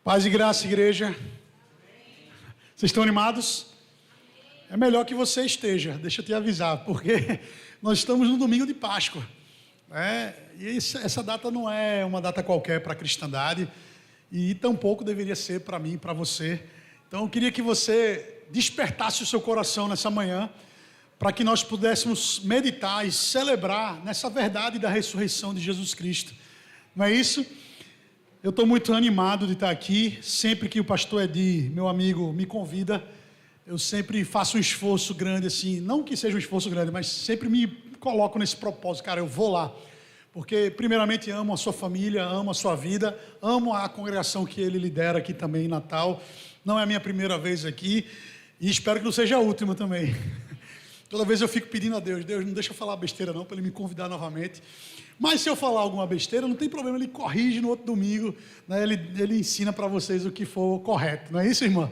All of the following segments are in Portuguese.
Paz e graça, igreja. Vocês estão animados? É melhor que você esteja, deixa eu te avisar, porque nós estamos no domingo de Páscoa, né? E essa data não é uma data qualquer para a cristandade, e tampouco deveria ser para mim e para você. Então eu queria que você despertasse o seu coração nessa manhã, para que nós pudéssemos meditar e celebrar nessa verdade da ressurreição de Jesus Cristo. Não é isso? Eu estou muito animado de estar aqui. Sempre que o pastor Edi, meu amigo, me convida, eu sempre faço um esforço grande, assim, não que seja um esforço grande, mas sempre me coloco nesse propósito, cara, eu vou lá. Porque, primeiramente, amo a sua família, amo a sua vida, amo a congregação que ele lidera aqui também em Natal. Não é a minha primeira vez aqui e espero que não seja a última também. Toda vez eu fico pedindo a Deus, não deixa eu falar besteira não, para ele me convidar novamente. Mas se eu falar alguma besteira, não tem problema, ele corrige no outro domingo, né? Ele ensina para vocês o que for correto, não é isso, irmã?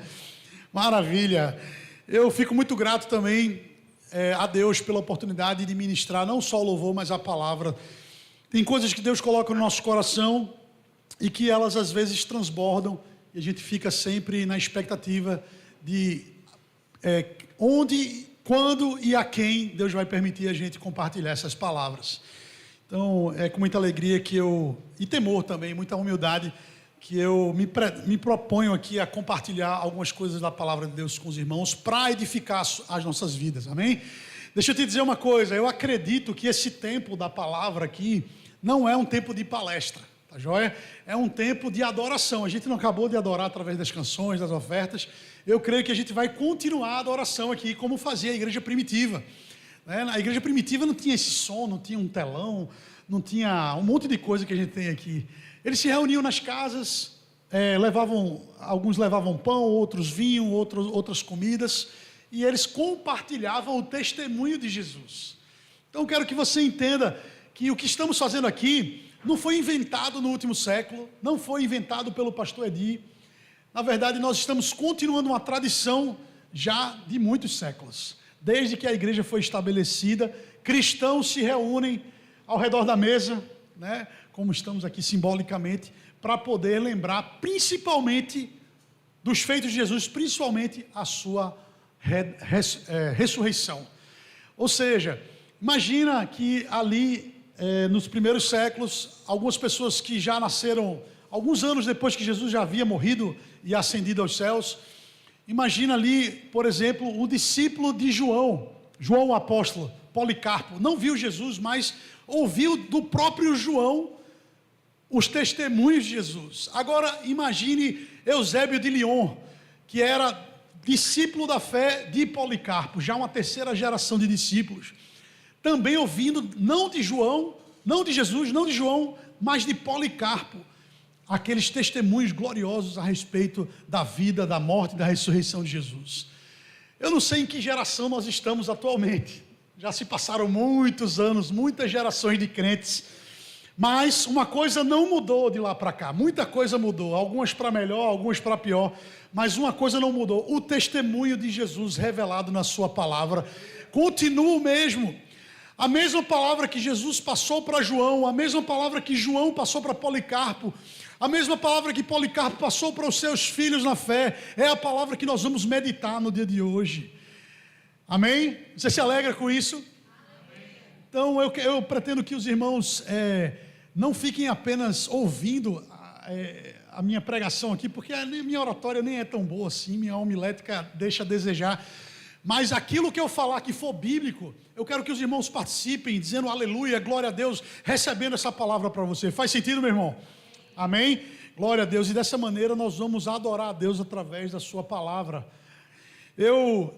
Maravilha! Eu fico muito grato também a Deus pela oportunidade de ministrar não só o louvor, mas a palavra. Tem coisas que Deus coloca no nosso coração e que elas às vezes transbordam e a gente fica sempre na expectativa de onde, quando e a quem Deus vai permitir a gente compartilhar essas palavras. Então, é com muita alegria e temor também, muita humildade, que eu me proponho aqui a compartilhar algumas coisas da palavra de Deus com os irmãos para edificar as nossas vidas, amém? Deixa eu te dizer uma coisa, eu acredito que esse tempo da palavra aqui não é um tempo de palestra, tá joia? É um tempo de adoração. A gente não acabou de adorar através das canções, das ofertas. Eu creio que a gente vai continuar a adoração aqui, como fazia a igreja primitiva. Na igreja primitiva não tinha esse som, não tinha um telão, não tinha um monte de coisa que a gente tem aqui. Eles se reuniam nas casas, alguns levavam pão, outros vinho, outras comidas, e eles compartilhavam o testemunho de Jesus. Então eu quero que você entenda que o que estamos fazendo aqui não foi inventado no último século, não foi inventado pelo pastor Edi. Na verdade, nós estamos continuando uma tradição já de muitos séculos. Desde que a igreja foi estabelecida, cristãos se reúnem ao redor da mesa, né, como estamos aqui simbolicamente, para poder lembrar principalmente dos feitos de Jesus, principalmente a sua ressurreição. Ou seja, imagina que ali, nos primeiros séculos, algumas pessoas que já nasceram alguns anos depois que Jesus já havia morrido e ascendido aos céus. Imagina ali, por exemplo, o discípulo de João o apóstolo, Policarpo, não viu Jesus, mas ouviu do próprio João os testemunhos de Jesus. Agora imagine Eusébio de Lyon, que era discípulo da fé de Policarpo, já uma terceira geração de discípulos, também ouvindo não de João, não de Jesus, não de João, mas de Policarpo, aqueles testemunhos gloriosos a respeito da vida, da morte e da ressurreição de Jesus. Eu não sei em que geração nós estamos atualmente, já se passaram muitos anos, muitas gerações de crentes, mas uma coisa não mudou de lá para cá, muita coisa mudou, algumas para melhor, algumas para pior, mas uma coisa não mudou: o testemunho de Jesus revelado na sua palavra continua o mesmo. A mesma palavra que Jesus passou para João, a mesma palavra que João passou para Policarpo, a mesma palavra que Policarpo passou para os seus filhos na fé, é a palavra que nós vamos meditar no dia de hoje. Amém? Você se alegra com isso? Amém. Então eu pretendo que os irmãos não fiquem apenas ouvindo a minha pregação aqui, porque a minha oratória nem é tão boa assim, minha homilética deixa a desejar. Mas aquilo que eu falar que for bíblico, eu quero que os irmãos participem, dizendo aleluia, glória a Deus, recebendo essa palavra para você. Faz sentido, meu irmão? Amém? Glória a Deus. E dessa maneira nós vamos adorar a Deus através da sua palavra. Eu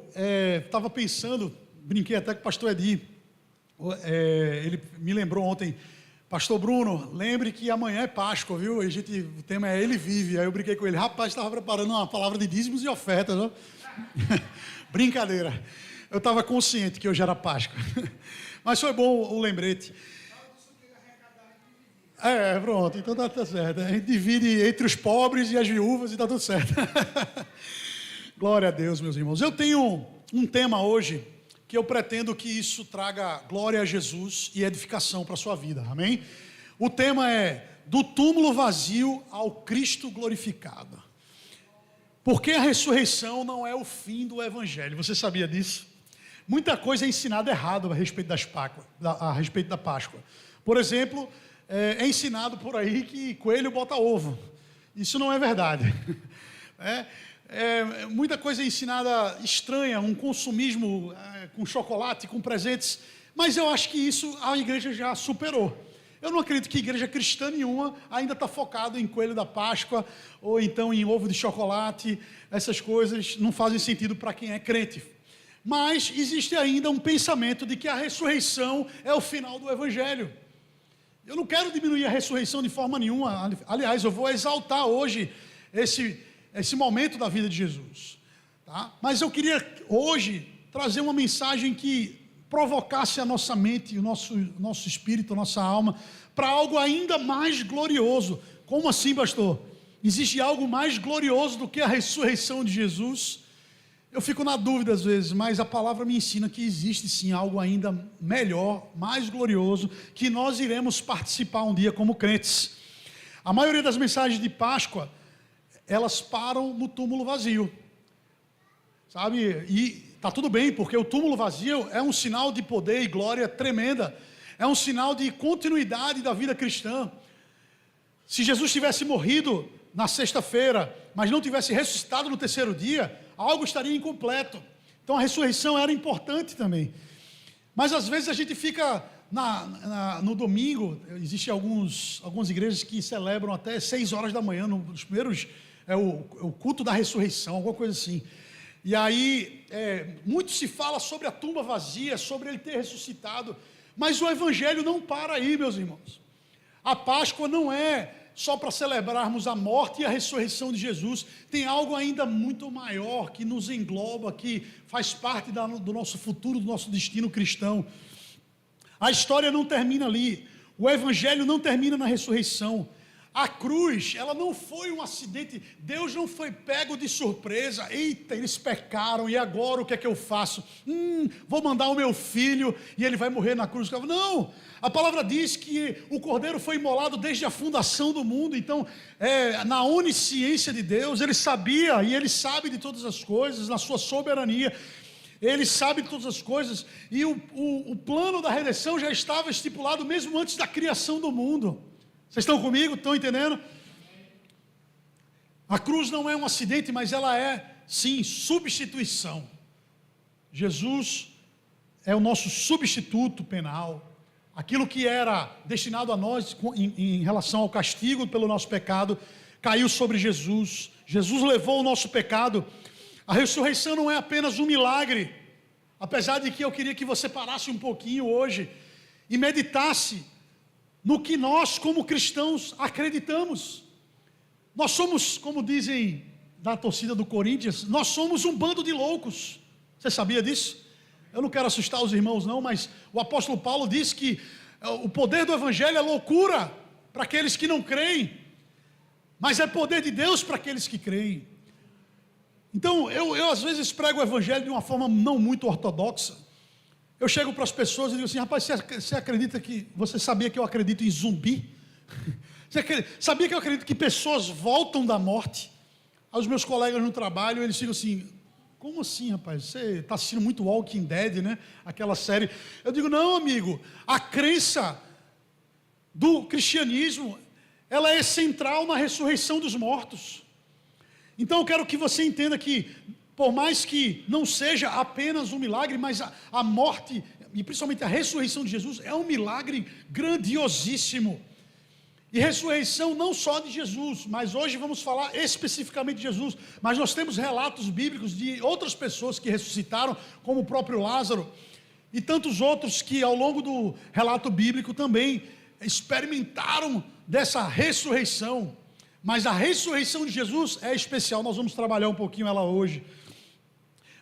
estava pensando, brinquei até com o pastor Edi, ele me lembrou ontem: pastor Bruno, lembre que amanhã é Páscoa, viu? O tema é Ele Vive. Aí eu brinquei com ele: rapaz, estava preparando uma palavra de dízimos e ofertas, não? Brincadeira, eu estava consciente que hoje era Páscoa, mas foi bom o lembrete. Pronto, então tá certo, a gente divide entre os pobres e as viúvas e está tudo certo. Glória a Deus, meus irmãos. Eu tenho um tema hoje que eu pretendo que isso traga glória a Jesus e edificação para a sua vida, amém? O tema é do túmulo vazio ao Cristo glorificado. Porque a ressurreição não é o fim do evangelho. Você sabia disso? Muita coisa é ensinada errado a respeito da Páscoa. Por exemplo, é ensinado por aí que coelho bota ovo. Isso não é verdade. Muita coisa é ensinada estranha, um consumismo com chocolate, com presentes. Mas eu acho que isso a igreja já superou. Eu não acredito que igreja cristã nenhuma ainda está focada em coelho da Páscoa ou então em ovo de chocolate. Essas coisas não fazem sentido para quem é crente. Mas existe ainda um pensamento de que a ressurreição é o final do evangelho. Eu não quero diminuir a ressurreição de forma nenhuma. Aliás, eu vou exaltar hoje esse momento da vida de Jesus. Tá? Mas eu queria hoje trazer uma mensagem que provocasse a nossa mente, o nosso espírito, a nossa alma, para algo ainda mais glorioso. Como assim, pastor? Existe algo mais glorioso do que a ressurreição de Jesus? Eu fico na dúvida às vezes, mas a palavra me ensina que existe sim algo ainda melhor, mais glorioso, que nós iremos participar um dia como crentes. A maioria das mensagens de Páscoa, elas param no túmulo vazio. Sabe? E está tudo bem, porque o túmulo vazio é um sinal de poder e glória tremenda. É um sinal de continuidade da vida cristã. Se Jesus tivesse morrido na sexta-feira, mas não tivesse ressuscitado no terceiro dia, algo estaria incompleto. Então a ressurreição era importante também. Mas às vezes a gente fica no domingo, existem algumas igrejas que celebram até 6 horas da manhã, nos primeiros, o culto da ressurreição, alguma coisa assim. E aí, muito se fala sobre a tumba vazia, sobre ele ter ressuscitado, mas o evangelho não para aí, meus irmãos. A Páscoa não é só para celebrarmos a morte e a ressurreição de Jesus, tem algo ainda muito maior que nos engloba, que faz parte do nosso futuro, do nosso destino cristão. A história não termina ali, o evangelho não termina na ressurreição. A cruz, ela não foi um acidente, Deus não foi pego de surpresa. Eita, eles pecaram, e agora o que é que eu faço? Vou mandar o meu filho e ele vai morrer na cruz. Não, a palavra diz que o Cordeiro foi imolado desde a fundação do mundo. Então, na onisciência de Deus, ele sabia, e ele sabe de todas as coisas, na sua soberania, ele sabe de todas as coisas, e o plano da redenção já estava estipulado mesmo antes da criação do mundo. Vocês estão comigo? Estão entendendo? A cruz não é um acidente, mas ela é, sim, substituição. Jesus é o nosso substituto penal. Aquilo que era destinado a nós em relação ao castigo pelo nosso pecado, caiu sobre Jesus. Jesus levou o nosso pecado. A ressurreição não é apenas um milagre, apesar de que eu queria que você parasse um pouquinho hoje e meditasse no que nós, como cristãos, acreditamos. Nós somos, como dizem da torcida do Corinthians, nós somos um bando de loucos. Você sabia disso? Eu não quero assustar os irmãos não, mas o apóstolo Paulo diz que o poder do evangelho é loucura para aqueles que não creem, mas é poder de Deus para aqueles que creem. Então, eu às vezes prego o evangelho de uma forma não muito ortodoxa. Eu chego para as pessoas e digo assim: rapaz, você sabia que eu acredito em zumbi? Sabia que eu acredito que pessoas voltam da morte? Aos meus colegas no trabalho, eles ficam assim: como assim, rapaz? Você está assistindo muito Walking Dead, né? Aquela série. Eu digo: não, amigo, a crença do cristianismo, ela é central na ressurreição dos mortos. Então eu quero que você entenda que, por mais que não seja apenas um milagre, mas a morte, e principalmente a ressurreição de Jesus, é um milagre grandiosíssimo. E ressurreição não só de Jesus, mas hoje vamos falar especificamente de Jesus, mas nós temos relatos bíblicos de outras pessoas que ressuscitaram, como o próprio Lázaro, e tantos outros que ao longo do relato bíblico também experimentaram dessa ressurreição. Mas a ressurreição de Jesus é especial, nós vamos trabalhar um pouquinho ela hoje.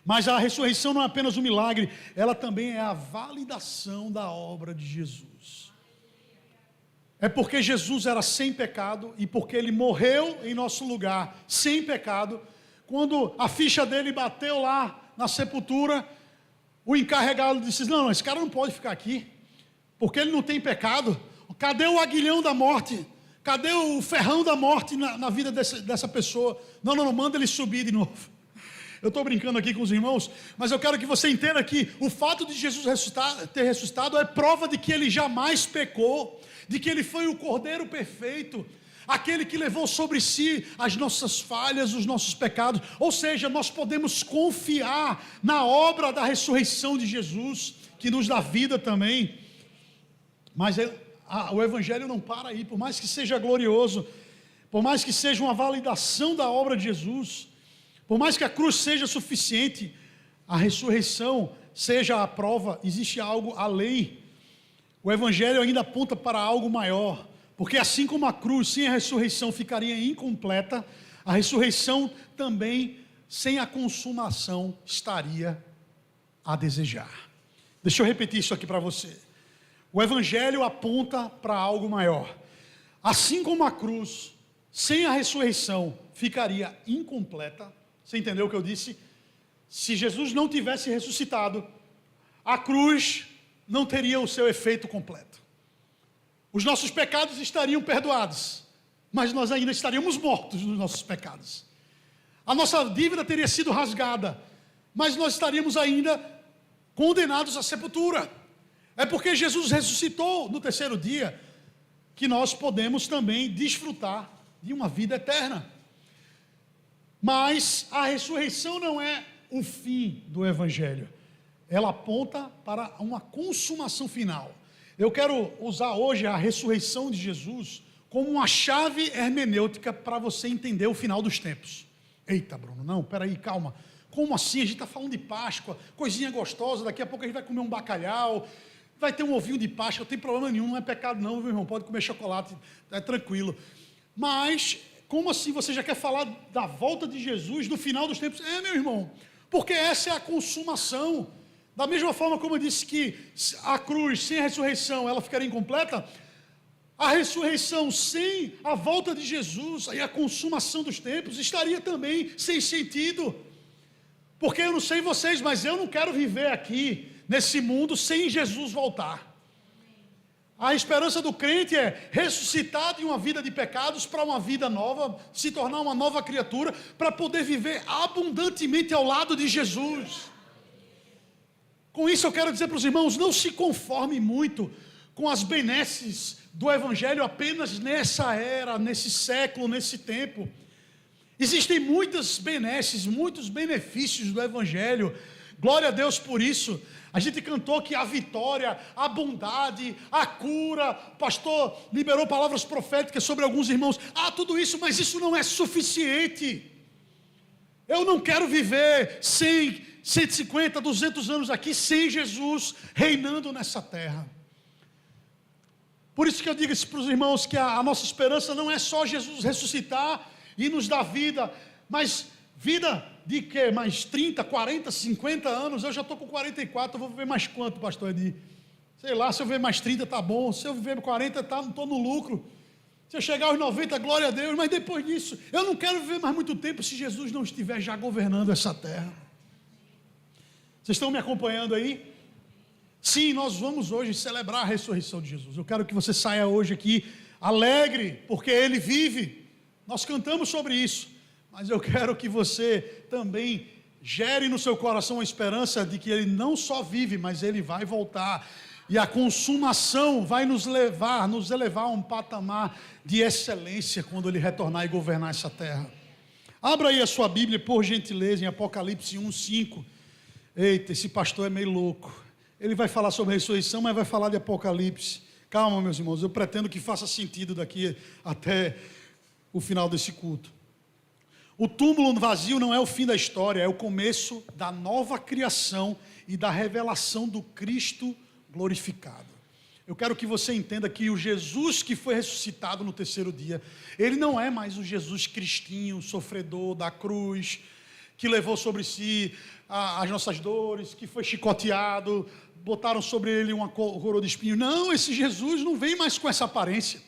Mas a ressurreição não é apenas um milagre, ela também é a validação da obra de Jesus. É porque Jesus era sem pecado e porque ele morreu em nosso lugar, sem pecado. Quando a ficha dele bateu lá na sepultura, o encarregado disse: não, esse cara não pode ficar aqui, porque ele não tem pecado. Cadê o aguilhão da morte? Cadê o ferrão da morte na vida dessa pessoa? Não, manda ele subir de novo. Eu estou brincando aqui com os irmãos, mas eu quero que você entenda que o fato de Jesus ter ressuscitado é prova de que ele jamais pecou, de que ele foi o Cordeiro perfeito, aquele que levou sobre si as nossas falhas, os nossos pecados. Ou seja, nós podemos confiar na obra da ressurreição de Jesus, que nos dá vida também. Mas o Evangelho não para aí, por mais que seja glorioso, por mais que seja uma validação da obra de Jesus, por mais que a cruz seja suficiente, a ressurreição seja a prova, existe algo além. O Evangelho ainda aponta para algo maior, porque assim como a cruz sem a ressurreição ficaria incompleta, a ressurreição também sem a consumação estaria a desejar. Deixa eu repetir isso aqui para você. O Evangelho aponta para algo maior. Assim como a cruz sem a ressurreição ficaria incompleta, você entendeu o que eu disse? Se Jesus não tivesse ressuscitado, a cruz não teria o seu efeito completo. Os nossos pecados estariam perdoados, mas nós ainda estaríamos mortos nos nossos pecados. A nossa dívida teria sido rasgada, mas nós estaríamos ainda condenados à sepultura. É porque Jesus ressuscitou no terceiro dia que nós podemos também desfrutar de uma vida eterna. Mas a ressurreição não é o fim do Evangelho. Ela aponta para uma consumação final. Eu quero usar hoje a ressurreição de Jesus como uma chave hermenêutica para você entender o final dos tempos. Eita, Bruno, não, peraí, calma. Como assim? A gente está falando de Páscoa, coisinha gostosa, daqui a pouco a gente vai comer um bacalhau, vai ter um ovinho de Páscoa, não tem problema nenhum, não é pecado não, meu irmão, pode comer chocolate, é tranquilo. Mas, como assim você já quer falar da volta de Jesus no final dos tempos? Meu irmão, porque essa é a consumação. Da mesma forma como eu disse que a cruz sem a ressurreição ela ficaria incompleta, a ressurreição sem a volta de Jesus e a consumação dos tempos estaria também sem sentido. Porque eu não sei vocês, mas eu não quero viver aqui nesse mundo sem Jesus voltar. A esperança do crente é ressuscitar de uma vida de pecados para uma vida nova, se tornar uma nova criatura, para poder viver abundantemente ao lado de Jesus. Com isso eu quero dizer para os irmãos, não se conforme muito com as benesses do Evangelho apenas nessa era, nesse século, nesse tempo. Existem muitas benesses, muitos benefícios do Evangelho. Glória a Deus por isso. A gente cantou que a vitória, a bondade, a cura, o pastor liberou palavras proféticas sobre alguns irmãos. Tudo isso, mas isso não é suficiente. Eu não quero viver 100, 150, 200 anos aqui sem Jesus reinando nessa terra. Por isso que eu digo isso para os irmãos, que a nossa esperança não é só Jesus ressuscitar e nos dar vida, mas vida de quê? Mais 30, 40, 50 anos? Eu já estou com 44, eu vou viver mais quanto, pastor Edi? Sei lá, se eu viver mais 30 está bom, se eu viver 40 não estou no lucro. Se eu chegar aos 90, glória a Deus, mas depois disso, eu não quero viver mais muito tempo se Jesus não estiver já governando essa terra. Vocês estão me acompanhando aí? Sim, nós vamos hoje celebrar a ressurreição de Jesus. Eu quero que você saia hoje aqui alegre, porque Ele vive. Nós cantamos sobre isso, mas eu quero que você também gere no seu coração a esperança de que Ele não só vive, mas Ele vai voltar. E a consumação vai nos elevar a um patamar de excelência quando Ele retornar e governar essa terra. Abra aí a sua Bíblia, por gentileza, em Apocalipse 1:5. Eita, esse pastor é meio louco. Ele vai falar sobre a ressurreição, mas vai falar de Apocalipse. Calma, meus irmãos, eu pretendo que faça sentido daqui até o final desse culto. O túmulo vazio não é o fim da história, é o começo da nova criação e da revelação do Cristo glorificado. Eu quero que você entenda que o Jesus que foi ressuscitado no terceiro dia, Ele não é mais o Jesus cristinho, sofredor da cruz, que levou sobre si as nossas dores, que foi chicoteado, botaram sobre Ele uma coroa de espinho. Não, esse Jesus não vem mais com essa aparência.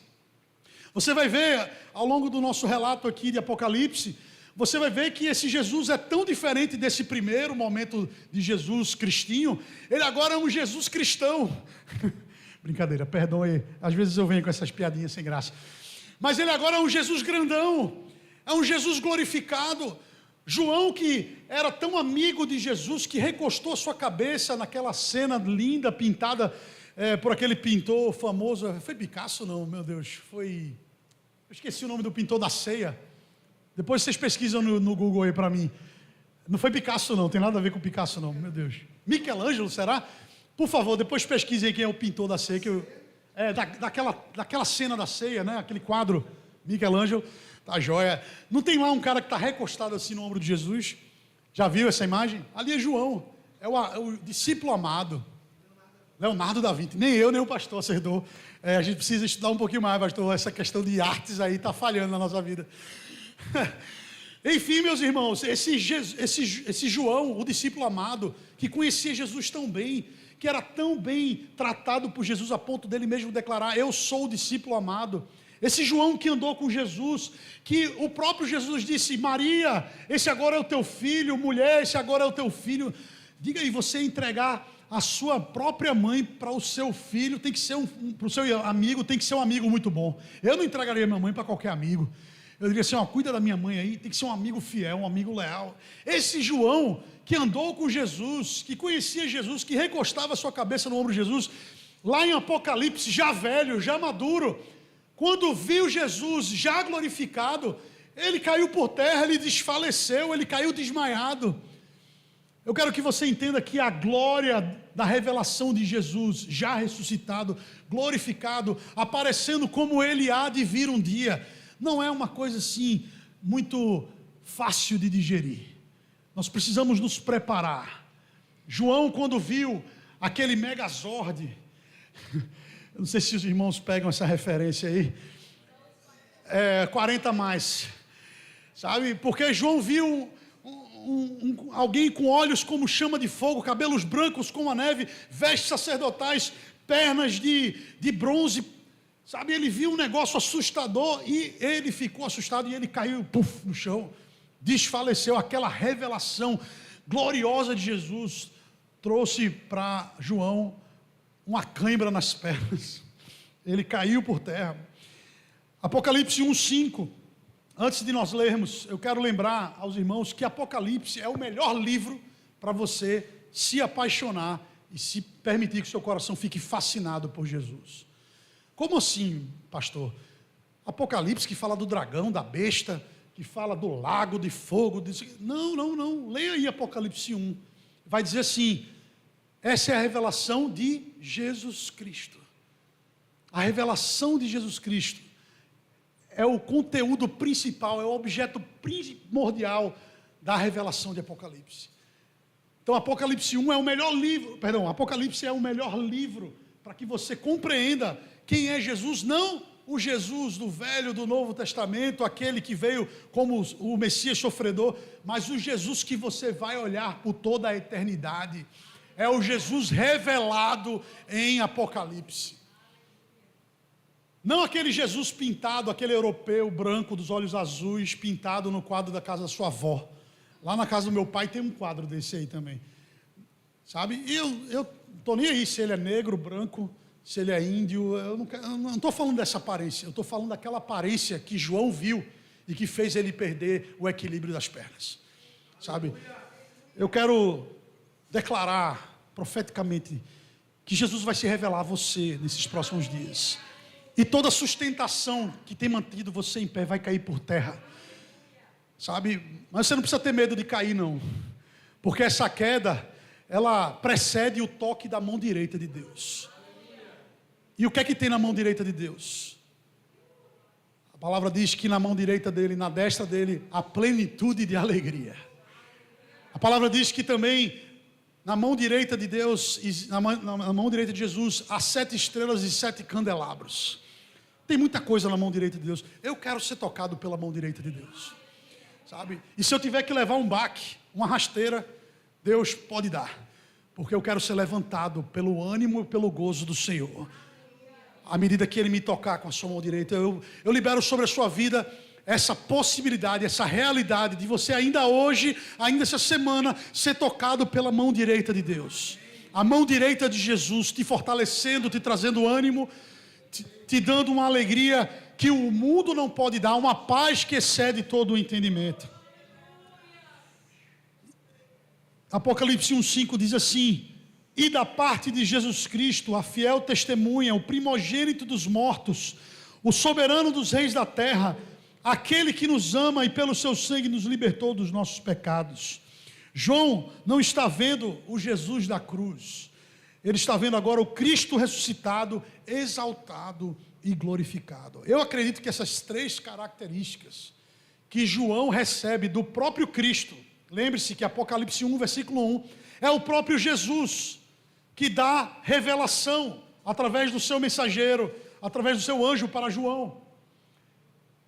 Você vai ver, ao longo do nosso relato aqui de Apocalipse, você vai ver que esse Jesus é tão diferente desse primeiro momento de Jesus cristinho, ele agora é um Jesus cristão. Brincadeira, perdoe. Às vezes eu venho com essas piadinhas sem graça. Mas ele agora é um Jesus grandão. É um Jesus glorificado. João, que era tão amigo de Jesus, que recostou sua cabeça naquela cena linda, pintada por aquele pintor famoso. Foi Picasso? Não, meu Deus. Foi... Eu esqueci o nome do pintor da ceia. Depois vocês pesquisam no Google aí para mim. Não foi Picasso não, tem nada a ver com Picasso não, meu Deus. Michelangelo, será? Por favor, depois pesquisem quem é o pintor da ceia. Daquela cena da ceia, né? Aquele quadro, Michelangelo, tá joia. Não tem lá um cara que está recostado assim no ombro de Jesus? Já viu essa imagem? Ali é João, é o discípulo amado. Leonardo da Vinci, nem eu nem o pastor acertou. A gente precisa estudar um pouquinho mais, pastor. Essa questão de artes aí está falhando na nossa vida. Enfim, meus irmãos, esse João, o discípulo amado, que conhecia Jesus tão bem, que era tão bem tratado por Jesus a ponto dele mesmo declarar: eu sou o discípulo amado. Esse João que andou com Jesus, que o próprio Jesus disse: Maria, esse agora é o teu filho, mulher, esse agora é o teu filho. Diga aí, você entregar a sua própria mãe para o seu filho, tem que ser para o seu amigo, tem que ser um amigo muito bom. Eu não entregaria minha mãe para qualquer amigo. Eu diria assim: ó, cuida da minha mãe aí, tem que ser um amigo fiel, um amigo leal. Esse João, que andou com Jesus, que conhecia Jesus, que recostava a sua cabeça no ombro de Jesus, lá em Apocalipse, já velho, já maduro, quando viu Jesus já glorificado, ele caiu por terra, ele desfaleceu, ele caiu desmaiado. Eu quero que você entenda que a glória da revelação de Jesus, já ressuscitado, glorificado, aparecendo como ele há de vir um dia, não é uma coisa assim muito fácil de digerir. Nós precisamos nos preparar. João, quando viu aquele megazord, eu não sei se os irmãos pegam essa referência aí, 40 mais, sabe? Porque João viu alguém com olhos como chama de fogo, cabelos brancos como a neve, vestes sacerdotais, pernas de bronze, sabe? Ele viu um negócio assustador e ele ficou assustado e ele caiu no chão, desfaleceu. Aquela revelação gloriosa de Jesus trouxe para João uma cãibra nas pernas, ele caiu por terra. Apocalipse 1:5. Antes de nós lermos, eu quero lembrar aos irmãos que Apocalipse é o melhor livro para você se apaixonar e se permitir que seu coração fique fascinado por Jesus. Como assim, pastor? Apocalipse que fala do dragão, da besta, que fala do lago de fogo. Não. Leia aí Apocalipse 1. Vai dizer assim: essa é a revelação de Jesus Cristo. A revelação de Jesus Cristo é o conteúdo principal, é o objeto primordial da revelação de Apocalipse. Então, Apocalipse 1 é o melhor livro, Apocalipse é o melhor livro para que você compreenda quem é Jesus, não o Jesus do Velho, do Novo Testamento, aquele que veio como o Messias sofredor, mas o Jesus que você vai olhar por toda a eternidade. É o Jesus revelado em Apocalipse. Não aquele Jesus pintado, aquele europeu branco dos olhos azuis, pintado no quadro da casa da sua avó. Lá na casa do meu pai tem um quadro desse aí também. Sabe? E eu estou nem aí se ele é negro, branco, se ele é índio. Eu não estou falando dessa aparência. Eu estou falando daquela aparência que João viu e que fez ele perder o equilíbrio das pernas. Sabe? Eu quero declarar profeticamente que Jesus vai se revelar a você nesses próximos dias. E toda a sustentação que tem mantido você em pé vai cair por terra. Sabe? Mas você não precisa ter medo de cair, não. Porque essa queda, ela precede o toque da mão direita de Deus. E o que é que tem na mão direita de Deus? A palavra diz que na mão direita dele, na destra dele, há plenitude de alegria. A palavra diz que também na mão direita de Deus, na mão direita de Jesus, há 7 estrelas e 7 candelabros. Tem muita coisa na mão direita de Deus. Eu quero ser tocado pela mão direita de Deus. Sabe? E se eu tiver que levar um baque, uma rasteira, Deus pode dar. Porque eu quero ser levantado pelo ânimo e pelo gozo do Senhor. À medida que Ele me tocar com a sua mão direita, eu libero sobre a sua vida essa possibilidade, essa realidade de você ainda hoje, ainda essa semana, ser tocado pela mão direita de Deus. a mão direita de Jesus te fortalecendo, te trazendo ânimo, te dando uma alegria que o mundo não pode dar, uma paz que excede todo o entendimento. Apocalipse 1,5 diz assim: e da parte de Jesus Cristo, a fiel testemunha, o primogênito dos mortos, o soberano dos reis da terra, aquele que nos ama e pelo seu sangue nos libertou dos nossos pecados. João não está vendo o Jesus da cruz, ele está vendo agora o Cristo ressuscitado, exaltado e glorificado. Eu acredito que essas três características que João recebe do próprio Cristo, lembre-se que Apocalipse 1, versículo 1, é o próprio Jesus que dá revelação através do seu mensageiro, através do seu anjo para João.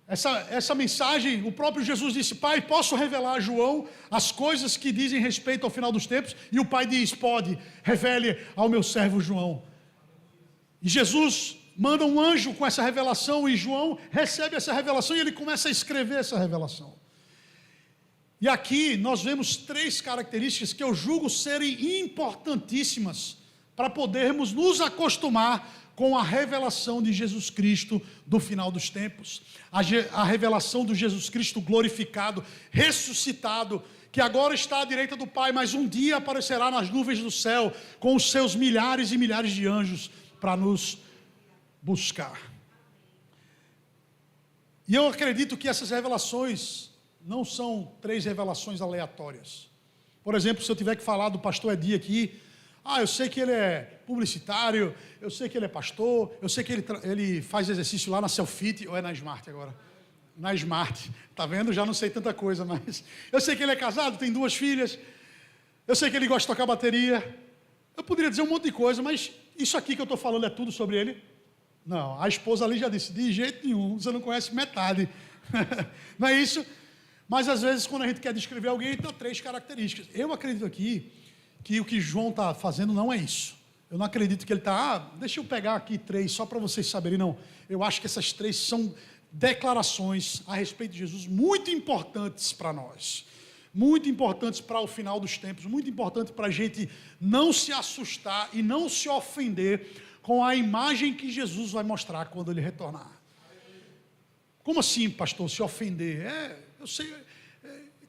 Essa mensagem, o próprio Jesus disse: Pai, posso revelar a João as coisas que dizem respeito ao final dos tempos? E o Pai diz: pode, revele ao meu servo João. E Jesus manda um anjo com essa revelação, e João recebe essa revelação, e ele começa a escrever essa revelação. E aqui nós vemos três características que eu julgo serem importantíssimas para podermos nos acostumar com a revelação de Jesus Cristo do final dos tempos. A revelação do Jesus Cristo glorificado, ressuscitado, que agora está à direita do Pai, mas um dia aparecerá nas nuvens do céu, com os seus milhares e milhares de anjos para nos buscar. E eu acredito que essas revelações não são três revelações aleatórias. Por exemplo, se eu tiver que falar do pastor Edi aqui, eu sei que ele é publicitário, eu sei que ele é pastor, eu sei que ele faz exercício lá na Selfit, ou é na Smart agora? Na Smart, tá vendo? Já não sei tanta coisa, mas eu sei que ele é casado, tem 2 filhas, eu sei que ele gosta de tocar bateria, eu poderia dizer um monte de coisa, mas isso aqui que eu estou falando é tudo sobre ele? Não, a esposa ali já disse: de jeito nenhum, você não conhece metade. Não é isso? Mas às vezes quando a gente quer descrever alguém, tem 3 características. Eu acredito aqui que o que João está fazendo não é isso. Eu não acredito que ele está, deixa eu pegar aqui 3, só para vocês saberem, não. Eu acho que essas 3 são declarações a respeito de Jesus muito importantes para nós. Muito importantes para o final dos tempos, muito importante para a gente não se assustar e não se ofender com a imagem que Jesus vai mostrar quando ele retornar. Como assim, pastor, se ofender? Eu sei,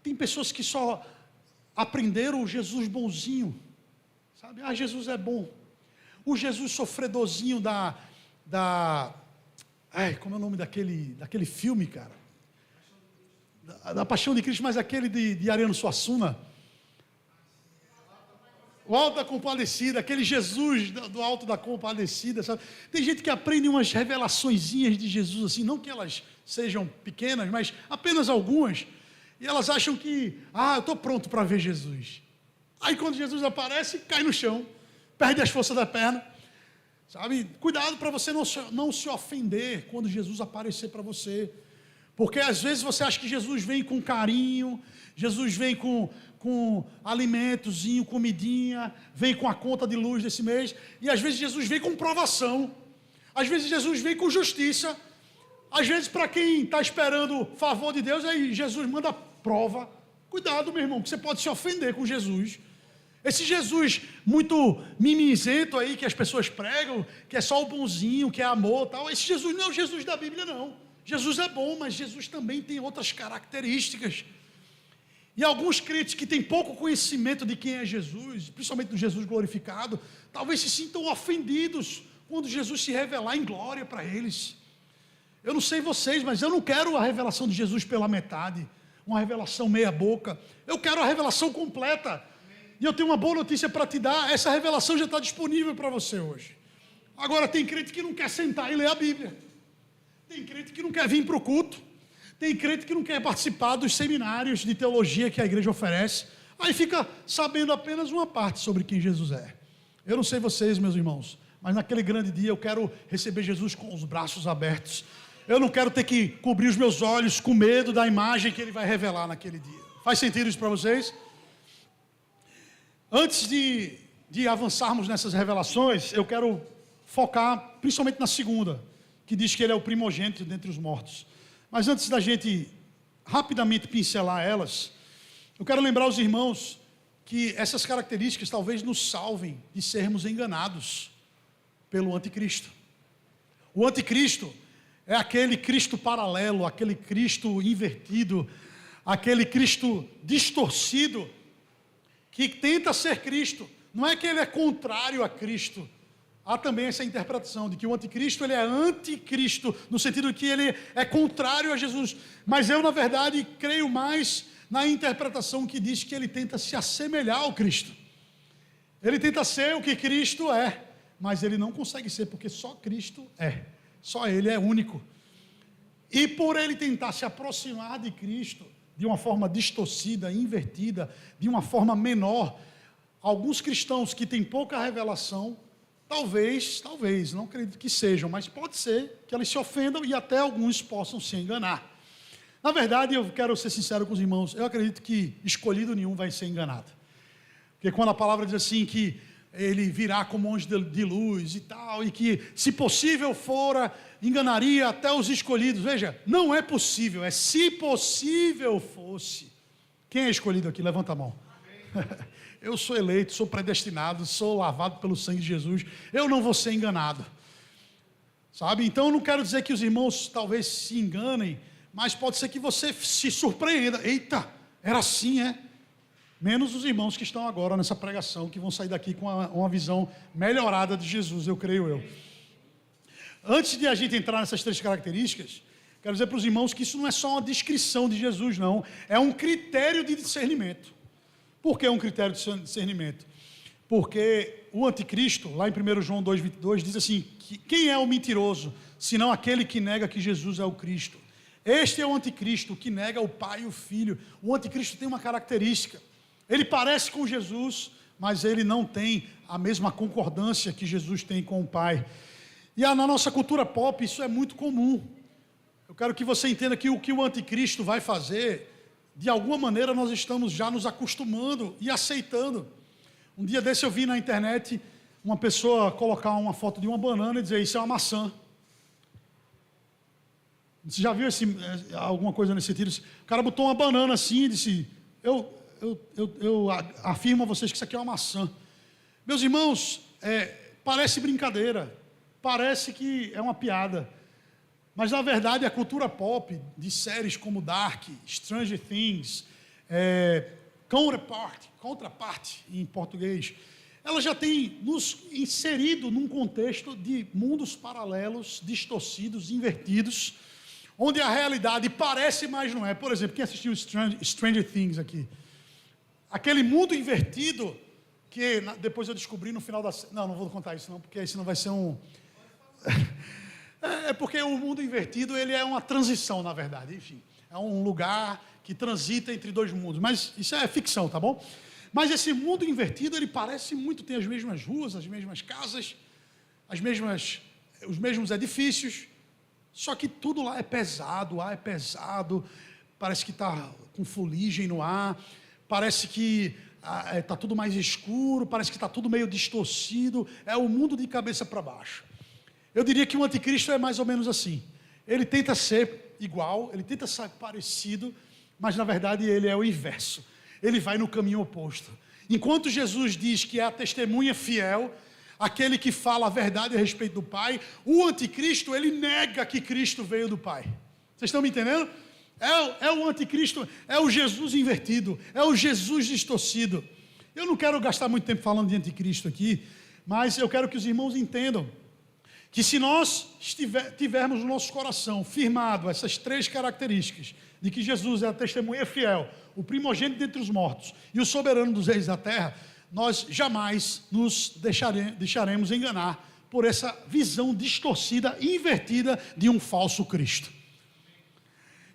tem pessoas que só aprenderam o Jesus bonzinho, sabe? Jesus é bom. O Jesus sofredorzinho como é o nome daquele filme, cara? Da Paixão de Cristo, mas aquele de Ariano Suassuna. O Alto da Compadecida, aquele Jesus do Alto da Compadecida, sabe? Tem gente que aprende umas revelaçõezinhas de Jesus, assim, não que elas sejam pequenas, mas apenas algumas, e elas acham que, eu estou pronto para ver Jesus. Aí quando Jesus aparece, cai no chão, perde as forças da perna, sabe? Cuidado para você não se ofender quando Jesus aparecer para você, porque às vezes você acha que Jesus vem com carinho, Jesus vem com alimentozinho, comidinha, vem com a conta de luz desse mês, e às vezes Jesus vem com provação, às vezes Jesus vem com justiça, às vezes para quem está esperando favor de Deus, aí Jesus manda prova. Cuidado, meu irmão, que você pode se ofender com Jesus. Esse Jesus muito mimizento aí que as pessoas pregam, que é só o bonzinho, que é amor, tal. Esse Jesus não é o Jesus da Bíblia, não. Jesus é bom, mas Jesus também tem outras características. E alguns crentes que têm pouco conhecimento de quem é Jesus, principalmente do Jesus glorificado, talvez se sintam ofendidos quando Jesus se revelar em glória para eles. Eu não sei vocês, mas eu não quero a revelação de Jesus pela metade, uma revelação meia boca. Eu quero a revelação completa. E eu tenho uma boa notícia para te dar: essa revelação já está disponível para você hoje. Agora, tem crente que não quer sentar e ler a Bíblia. Tem crente que não quer vir para o culto. Tem crente que não quer participar dos seminários de teologia que a igreja oferece. Aí fica sabendo apenas uma parte sobre quem Jesus é. Eu não sei vocês, meus irmãos, mas naquele grande dia eu quero receber Jesus com os braços abertos. Eu não quero ter que cobrir os meus olhos com medo da imagem que ele vai revelar naquele dia. Faz sentido isso para vocês? Antes de avançarmos nessas revelações, eu quero focar principalmente na segunda, que diz que ele é o primogênito dentre os mortos. Mas antes da gente rapidamente pincelar elas, eu quero lembrar os irmãos que essas características talvez nos salvem de sermos enganados pelo anticristo. O anticristo é aquele Cristo paralelo, aquele Cristo invertido, aquele Cristo distorcido, que tenta ser Cristo. Não é que ele é contrário a Cristo. Há também essa interpretação de que o anticristo ele é anticristo, no sentido de que ele é contrário a Jesus. Mas eu, na verdade, creio mais na interpretação que diz que ele tenta se assemelhar ao Cristo. Ele tenta ser o que Cristo é, mas ele não consegue ser, porque só Cristo é. Só ele é único. E por ele tentar se aproximar de Cristo de uma forma distorcida, invertida, de uma forma menor, alguns cristãos que têm pouca revelação, talvez, não acredito que sejam, mas pode ser que eles se ofendam e até alguns possam se enganar. Na verdade, eu quero ser sincero com os irmãos, eu acredito que escolhido nenhum vai ser enganado. Porque quando a palavra diz assim que ele virá como anjo de luz e tal, e que se possível fora, enganaria até os escolhidos. Veja, não é possível, é se possível fosse. Quem é escolhido aqui? Levanta a mão. Eu sou eleito, sou predestinado, sou lavado pelo sangue de Jesus, eu não vou ser enganado. Sabe? Então eu não quero dizer que os irmãos talvez se enganem, mas pode ser que você se surpreenda. Eita, era assim, é? Menos os irmãos que estão agora nessa pregação, que vão sair daqui com uma visão melhorada de Jesus, eu creio eu. Antes de a gente entrar nessas três características, quero dizer para os irmãos que isso não é só uma descrição de Jesus, não. É um critério de discernimento. Por que é um critério de discernimento? Porque o anticristo, lá em 1 João 2,22, diz assim, que quem é o mentiroso, senão aquele que nega que Jesus é o Cristo? Este é o anticristo, que nega o Pai e o Filho. O anticristo tem uma característica. Ele parece com Jesus, mas ele não tem a mesma concordância que Jesus tem com o Pai. E na nossa cultura pop isso é muito comum. Eu quero que você entenda que o anticristo vai fazer, de alguma maneira nós estamos já nos acostumando e aceitando. Um dia desse eu vi na internet uma pessoa colocar uma foto de uma banana e dizer, isso é uma maçã. Você já viu alguma coisa nesse sentido? O cara botou uma banana assim e disse, eu afirmo a vocês que isso aqui é uma maçã. Meus irmãos, parece brincadeira, parece que é uma piada, mas na verdade a cultura pop de séries como Dark, Stranger Things, Contraparte em português, ela já tem nos inserido num contexto de mundos paralelos, distorcidos, invertidos, onde a realidade parece, mas não é. Por exemplo, quem assistiu Stranger Things aqui? Aquele mundo invertido que depois eu descobri no final da... Não vou contar isso não, porque aí senão vai ser um... É porque o mundo invertido, ele é uma transição, na verdade, enfim. É um lugar que transita entre dois mundos, mas isso é ficção, tá bom? Mas esse mundo invertido, ele parece muito, tem as mesmas ruas, as mesmas casas, os mesmos edifícios, só que tudo lá é pesado, o ar é pesado, parece que está com fuligem no ar, parece que está tudo mais escuro, parece que está tudo meio distorcido, é o mundo de cabeça para baixo. Eu diria que o anticristo é mais ou menos assim. Ele tenta ser igual, ele tenta ser parecido, mas na verdade ele é o inverso. Ele vai no caminho oposto. Enquanto Jesus diz que é a testemunha fiel, aquele que fala a verdade a respeito do Pai, o anticristo, ele nega que Cristo veio do Pai. Vocês estão me entendendo? É o anticristo, é o Jesus invertido, é o Jesus distorcido. Eu não quero gastar muito tempo falando de anticristo aqui, mas eu quero que os irmãos entendam que se nós tivermos no nosso coração firmado essas três características, de que Jesus é a testemunha fiel, o primogênito dentre os mortos e o soberano dos reis da terra, nós jamais nos deixaremos enganar por essa visão distorcida, invertida de um falso Cristo.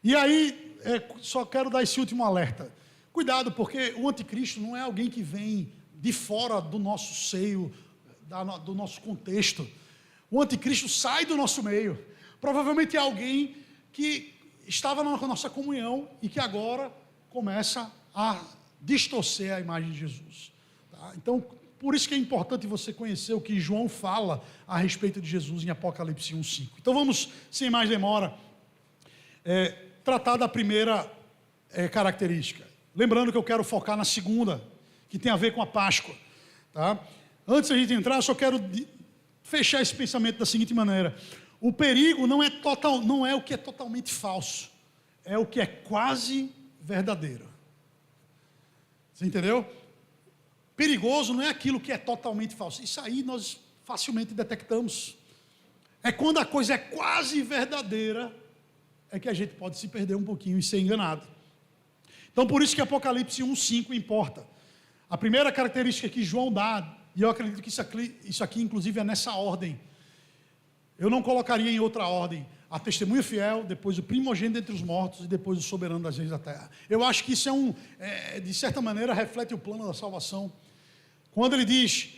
E aí, só quero dar esse último alerta. Cuidado, porque o anticristo não é alguém que vem de fora do nosso seio, do nosso contexto. O anticristo sai do nosso meio. Provavelmente é alguém que estava na nossa comunhão e que agora começa a distorcer a imagem de Jesus. Tá? Então, por isso que é importante você conhecer o que João fala a respeito de Jesus em Apocalipse 1:5. Então vamos, sem mais demora, tratar da primeira característica. Lembrando que eu quero focar na segunda, que tem a ver com a Páscoa. Tá? Antes da gente entrar, eu só quero fechar esse pensamento da seguinte maneira: o perigo não é o que é totalmente falso, é o que é quase verdadeiro. Você entendeu? Perigoso não é aquilo que é totalmente falso. Isso aí nós facilmente detectamos. É quando a coisa é quase verdadeira, é que a gente pode se perder um pouquinho e ser enganado. Então, por isso que Apocalipse 1:5 importa. A primeira característica que João dá, e eu acredito que isso aqui inclusive é nessa ordem. Eu não colocaria em outra ordem: a testemunha fiel, depois o primogênito entre os mortos e depois o soberano das reis da terra. Eu acho que isso de certa maneira, reflete o plano da salvação. Quando ele diz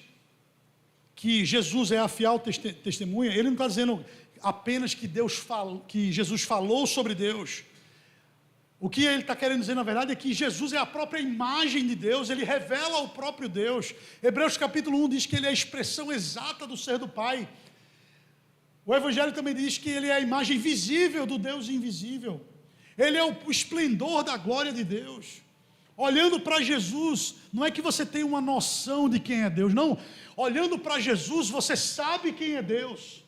que Jesus é a fiel testemunha, ele não está dizendo apenas que Jesus falou sobre Deus. O que ele está querendo dizer, na verdade, é que Jesus é a própria imagem de Deus, ele revela o próprio Deus. Hebreus capítulo 1 diz que ele é a expressão exata do ser do Pai. O Evangelho também diz que ele é a imagem visível do Deus invisível. Ele é o esplendor da glória de Deus. Olhando para Jesus, não é que você tem uma noção de quem é Deus, não. Olhando para Jesus, você sabe quem é Deus.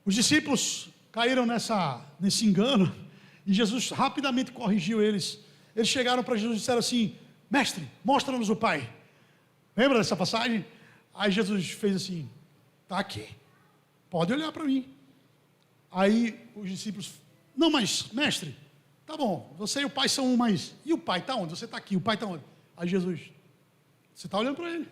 Os discípulos caíram nesse engano, e Jesus rapidamente corrigiu eles. Eles chegaram para Jesus e disseram assim: mestre, mostra-nos o Pai. Lembra dessa passagem? Aí Jesus fez assim: está aqui, pode olhar para mim. Aí os discípulos: não, mas mestre, tá bom, você e o Pai são um, mas e o Pai está onde? Você está aqui, o Pai está onde? Aí Jesus: você está olhando para ele.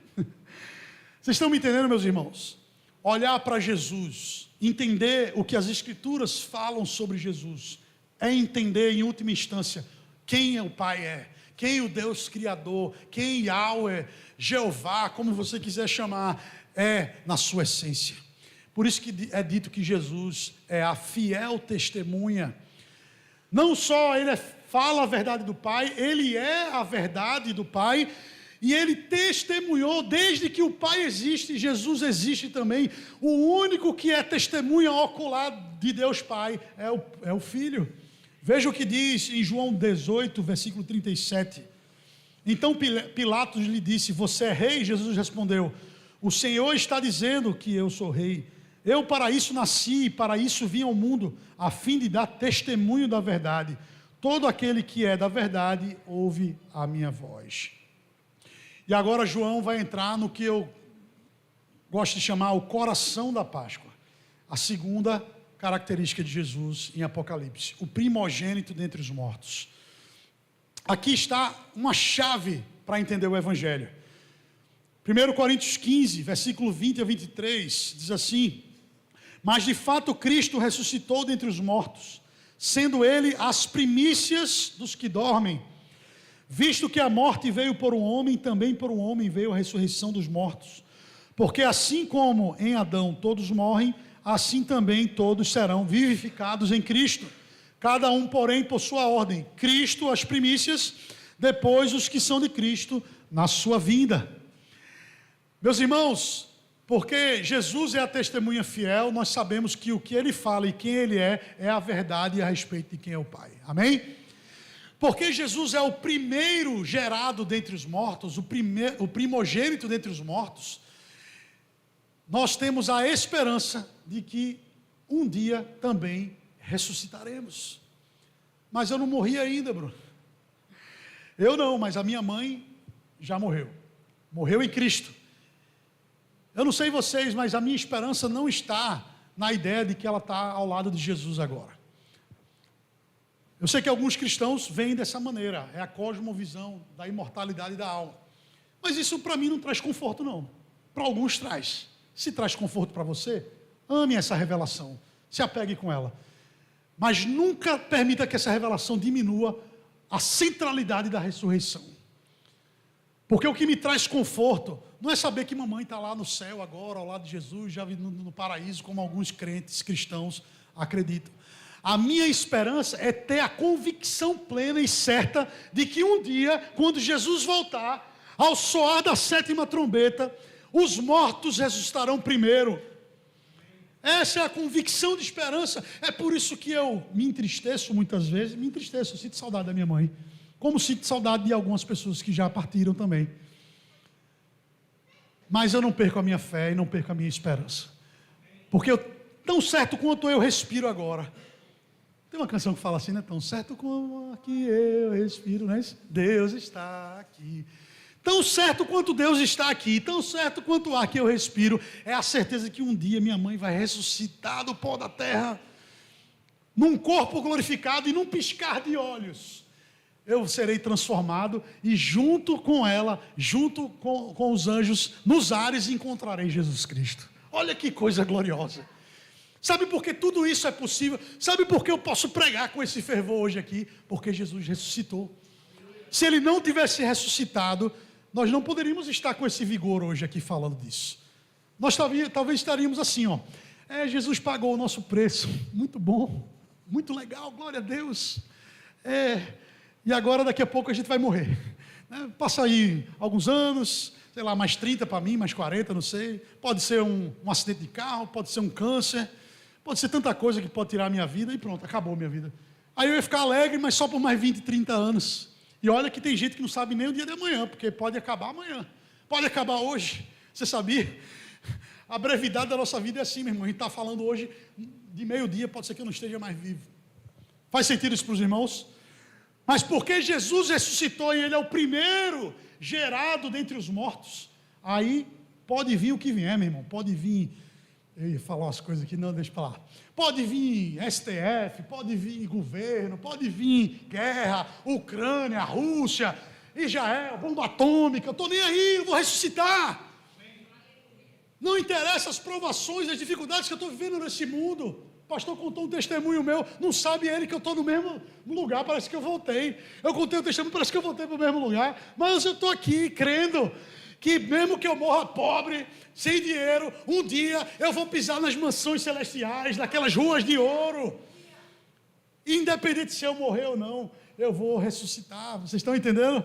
Vocês estão me entendendo, meus irmãos? Olhar para Jesus, entender o que as Escrituras falam sobre Jesus, é entender em última instância quem o Pai é, quem o Deus Criador, quem Yahweh, Jeová, como você quiser chamar, é na sua essência. Por isso que é dito que Jesus é a fiel testemunha. Não só ele fala a verdade do Pai, ele é a verdade do Pai, e ele testemunhou desde que o Pai existe, Jesus existe também. O único que é testemunha ocular de Deus Pai é o Filho. Veja o que diz em João 18, versículo 37. Então Pilatos lhe disse: você é rei? Jesus respondeu: o Senhor está dizendo que eu sou rei. Eu para isso nasci e para isso vim ao mundo, a fim de dar testemunho da verdade. Todo aquele que é da verdade ouve a minha voz. E agora João vai entrar no que eu gosto de chamar o coração da Páscoa. A segunda característica de Jesus em Apocalipse: o primogênito dentre os mortos. Aqui está uma chave para entender o Evangelho. 1 Coríntios 15, versículo 20 a 23, diz assim: mas de fato Cristo ressuscitou dentre os mortos, sendo ele as primícias dos que dormem. Visto que a morte veio por um homem, também por um homem veio a ressurreição dos mortos. Porque assim como em Adão todos morrem, assim também todos serão vivificados em Cristo. Cada um, porém, por sua ordem. Cristo, as primícias, depois os que são de Cristo, na sua vinda. Meus irmãos, porque Jesus é a testemunha fiel, nós sabemos que o que ele fala e quem ele é a verdade a respeito de quem é o Pai. Amém? Porque Jesus é o primeiro gerado dentre os mortos, o primogênito dentre os mortos, nós temos a esperança de que um dia também ressuscitaremos. Mas eu não morri ainda, Bruno. Eu não, mas a minha mãe já morreu. Morreu em Cristo. Eu não sei vocês, mas a minha esperança não está na ideia de que ela está ao lado de Jesus agora. Eu sei que alguns cristãos veem dessa maneira, é a cosmovisão da imortalidade da alma. Mas isso para mim não traz conforto não. Para alguns traz. Se traz conforto para você, ame essa revelação, se apegue com ela. Mas nunca permita que essa revelação diminua a centralidade da ressurreição. Porque o que me traz conforto não é saber que mamãe está lá no céu agora, ao lado de Jesus, já no paraíso, como alguns crentes cristãos acreditam. A minha esperança é ter a convicção plena e certa de que um dia, quando Jesus voltar, ao soar da 7ª trombeta, os mortos ressuscitarão primeiro. Essa é a convicção de esperança. É por isso que eu me entristeço muitas vezes. Eu sinto saudade da minha mãe. Como sinto saudade de algumas pessoas que já partiram também. Mas eu não perco a minha fé e não perco a minha esperança. Porque tão certo quanto eu respiro agora. Tem uma canção que fala assim, né? Tão certo como que eu respiro, não é isso? Deus está aqui. Tão certo quanto Deus está aqui, tão certo quanto o ar que eu respiro, é a certeza que um dia minha mãe vai ressuscitar do pó da terra, num corpo glorificado e num piscar de olhos. Eu serei transformado e junto com ela, junto com os anjos, nos ares encontrarei Jesus Cristo. Olha que coisa gloriosa. Sabe por que tudo isso é possível? Sabe por que eu posso pregar com esse fervor hoje aqui? Porque Jesus ressuscitou. Se Ele não tivesse ressuscitado, nós não poderíamos estar com esse vigor hoje aqui falando disso. Nós talvez estaríamos assim, ó. Jesus pagou o nosso preço. Muito bom, muito legal, glória a Deus. E agora daqui a pouco a gente vai morrer. Passa aí alguns anos, sei lá, mais 30 para mim, mais 40, não sei. Pode ser um acidente de carro, pode ser um câncer, pode ser tanta coisa que pode tirar a minha vida e pronto, acabou a minha vida. Aí eu ia ficar alegre, mas só por mais 20, 30 anos. E olha que tem gente que não sabe nem o dia de amanhã, porque pode acabar amanhã, pode acabar hoje. Você sabia? A brevidade da nossa vida é assim, meu irmão. A gente está falando hoje de meio-dia, pode ser que eu não esteja mais vivo. Faz sentido isso para os irmãos? Mas porque Jesus ressuscitou e Ele é o primeiro gerado dentre os mortos, aí pode vir o que vier, meu irmão. Pode vir, eu ia falar umas coisas aqui, não, deixa para lá. Pode vir STF, pode vir governo, pode vir guerra, Ucrânia, Rússia, Israel, bomba atômica, eu estou nem aí, eu vou ressuscitar. Não interessa as provações, as dificuldades que eu estou vivendo nesse mundo. O pastor contou um testemunho meu, não sabe ele que eu estou no mesmo lugar, parece que eu voltei. Eu contei um testemunho, parece que eu voltei para o mesmo lugar, mas eu estou aqui crendo que mesmo que eu morra pobre, sem dinheiro, um dia eu vou pisar nas mansões celestiais, naquelas ruas de ouro. Independente se eu morrer ou não, eu vou ressuscitar. Vocês estão entendendo?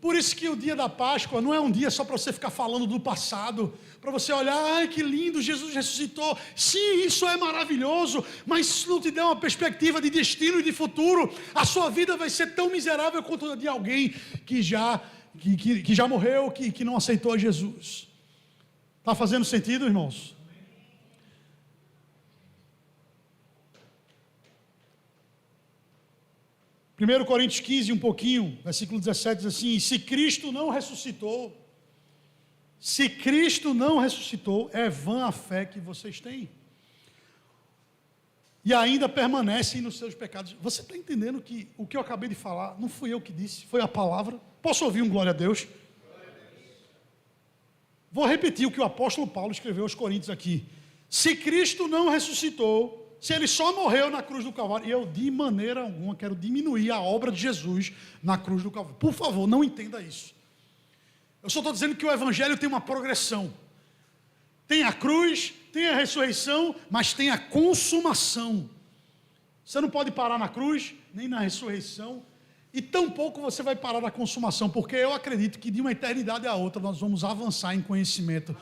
Por isso que o dia da Páscoa não é um dia só para você ficar falando do passado, para você olhar, ai que lindo, Jesus ressuscitou. Sim, isso é maravilhoso, mas se não te der uma perspectiva de destino e de futuro, a sua vida vai ser tão miserável quanto a de alguém que já morreu, que não aceitou a Jesus. Está fazendo sentido, irmãos? Primeiro Coríntios 15, um pouquinho, versículo 17, diz assim: se Cristo não ressuscitou, é vã a fé que vocês têm, e ainda permanecem nos seus pecados. Você está entendendo que o que eu acabei de falar, não fui eu que disse, foi a palavra? Posso ouvir um glória a Deus? Vou repetir o que o apóstolo Paulo escreveu aos Coríntios aqui. Se Cristo não ressuscitou, se Ele só morreu na cruz do Calvário, e eu de maneira alguma quero diminuir a obra de Jesus na cruz do Calvário. Por favor, não entenda isso. Eu só estou dizendo que o Evangelho tem uma progressão. Tem a cruz, tem a ressurreição, mas tem a consumação. Você não pode parar na cruz, nem na ressurreição, e tampouco você vai parar na consumação, porque eu acredito que de uma eternidade a outra nós vamos avançar em conhecimento.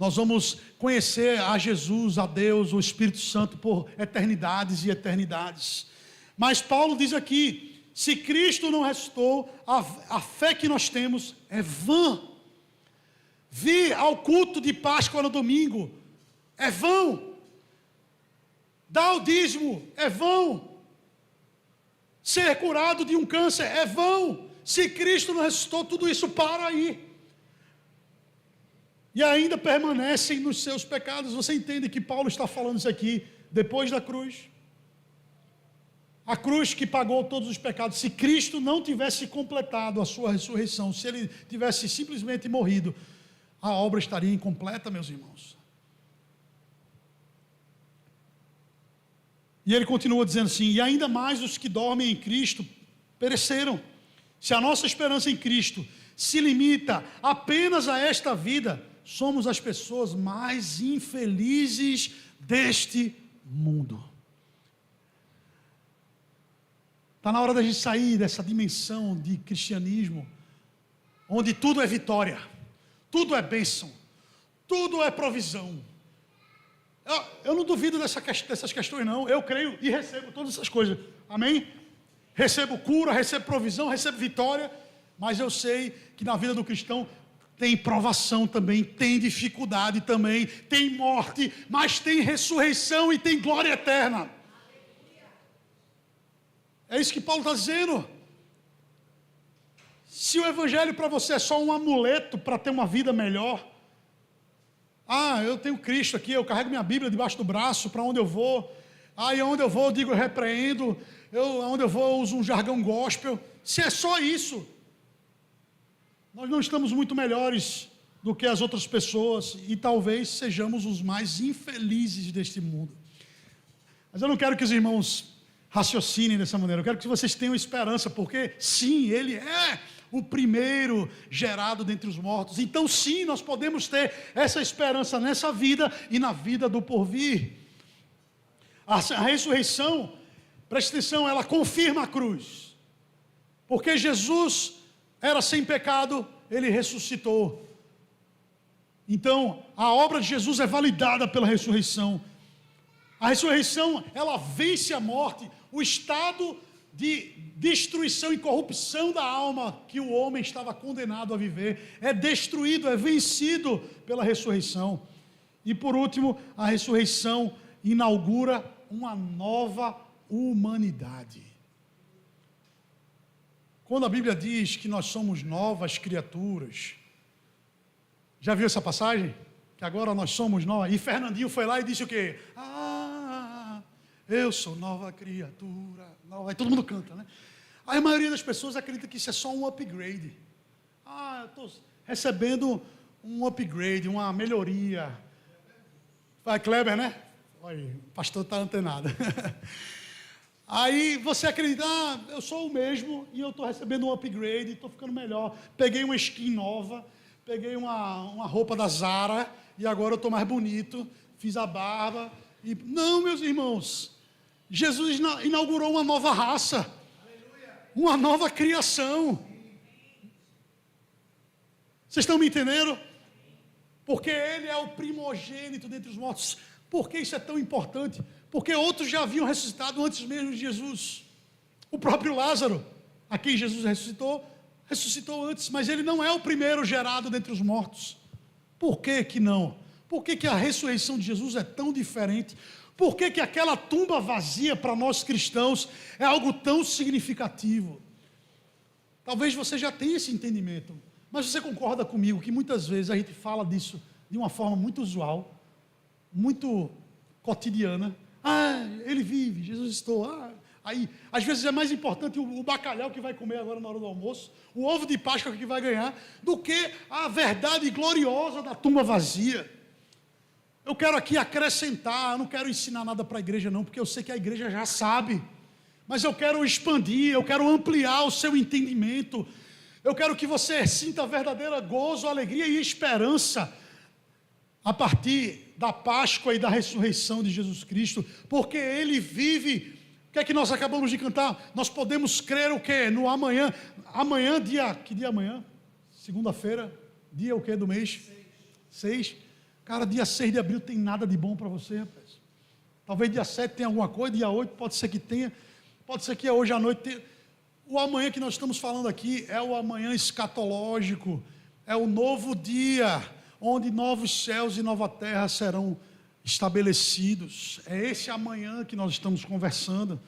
Nós vamos conhecer a Jesus, a Deus, o Espírito Santo por eternidades e eternidades. Mas Paulo diz aqui, se Cristo não ressuscitou, a fé que nós temos é vã. Vir ao culto de Páscoa no domingo é vão. Dar o dízimo é vão. Ser curado de um câncer é vão. Se Cristo não ressuscitou, tudo isso para aí. E ainda permanecem nos seus pecados. Você entende que Paulo está falando isso aqui depois da cruz? A cruz que pagou todos os pecados. Se Cristo não tivesse completado a sua ressurreição, se Ele tivesse simplesmente morrido, a obra estaria incompleta, meus irmãos. E ele continua dizendo assim: e ainda mais os que dormem em Cristo pereceram. Se a nossa esperança em Cristo se limita apenas a esta vida, somos as pessoas mais infelizes deste mundo. Está na hora da gente sair dessa dimensão de cristianismo, onde tudo é vitória, tudo é bênção, tudo é provisão. Eu não duvido dessas questões não, eu creio e recebo todas essas coisas, amém? recebo cura, recebo provisão, recebo vitória, mas eu sei que na vida do cristão tem provação também, tem dificuldade também, tem morte, mas tem ressurreição e tem glória eterna. É isso que Paulo está dizendo. Se o evangelho para você é só um amuleto para ter uma vida melhor, eu tenho Cristo aqui, eu carrego minha Bíblia debaixo do braço, para onde eu vou, e onde eu vou eu digo, eu repreendo, onde eu vou eu uso um jargão gospel. Se é só isso, nós não estamos muito melhores do que as outras pessoas e talvez sejamos os mais infelizes deste mundo. Mas eu não quero que os irmãos raciocinem dessa maneira, eu quero que vocês tenham esperança, porque sim, Ele é o primeiro gerado dentre os mortos. Então sim, nós podemos ter essa esperança nessa vida e na vida do porvir. A ressurreição, preste atenção, ela confirma a cruz, porque Jesus era sem pecado, Ele ressuscitou. Então, a obra de Jesus é validada pela ressurreição. A ressurreição, ela vence a morte, o estado de destruição e corrupção da alma que o homem estava condenado a viver, é destruído, é vencido pela ressurreição. E por último, a ressurreição inaugura uma nova humanidade. Quando a Bíblia diz que nós somos novas criaturas, já viu essa passagem? Que agora nós somos nós. E Fernandinho foi lá e disse o quê? Eu sou nova criatura. Aí todo mundo canta, né? Aí a maioria das pessoas acredita que isso é só um upgrade. Eu estou recebendo um upgrade, uma melhoria. Vai, Kleber, né? Olha, o pastor está antenado. Aí você acredita, eu sou o mesmo e eu estou recebendo um upgrade, estou ficando melhor. Peguei uma skin nova, peguei uma roupa da Zara e agora eu estou mais bonito, fiz a barba. Não, meus irmãos, Jesus inaugurou uma nova raça, uma nova criação. Vocês estão me entendendo? Porque Ele é o primogênito dentre os mortos. Por que isso é tão importante? Porque outros já haviam ressuscitado antes mesmo de Jesus. O próprio Lázaro, a quem Jesus ressuscitou antes, mas ele não é o primeiro gerado dentre os mortos. Por que que não? Por que que a ressurreição de Jesus é tão diferente? Por que que aquela tumba vazia para nós cristãos é algo tão significativo? Talvez você já tenha esse entendimento, mas você concorda comigo que muitas vezes a gente fala disso de uma forma muito usual, muito cotidiana. Ele vive, Jesus estou. Aí, às vezes é mais importante o bacalhau que vai comer agora na hora do almoço, o ovo de Páscoa que vai ganhar, do que a verdade gloriosa da tumba vazia. Eu quero aqui acrescentar, eu não quero ensinar nada para a igreja não, porque eu sei que a igreja já sabe, mas eu quero expandir, eu quero ampliar o seu entendimento, eu quero que você sinta verdadeira gozo, alegria e esperança a partir da Páscoa e da ressurreição de Jesus Cristo, porque Ele vive. O que é que nós acabamos de cantar? Nós podemos crer o quê? No amanhã. Amanhã, que dia é amanhã? Segunda-feira, dia o quê do mês? 6. Cara, dia 6 de abril tem nada de bom para você, rapaz. Talvez dia 7 tenha alguma coisa, dia 8 pode ser que tenha, pode ser que hoje à noite tenha. O amanhã que nós estamos falando aqui é o amanhã escatológico, é o novo dia, onde novos céus e nova terra serão estabelecidos. É esse amanhã que nós estamos conversando.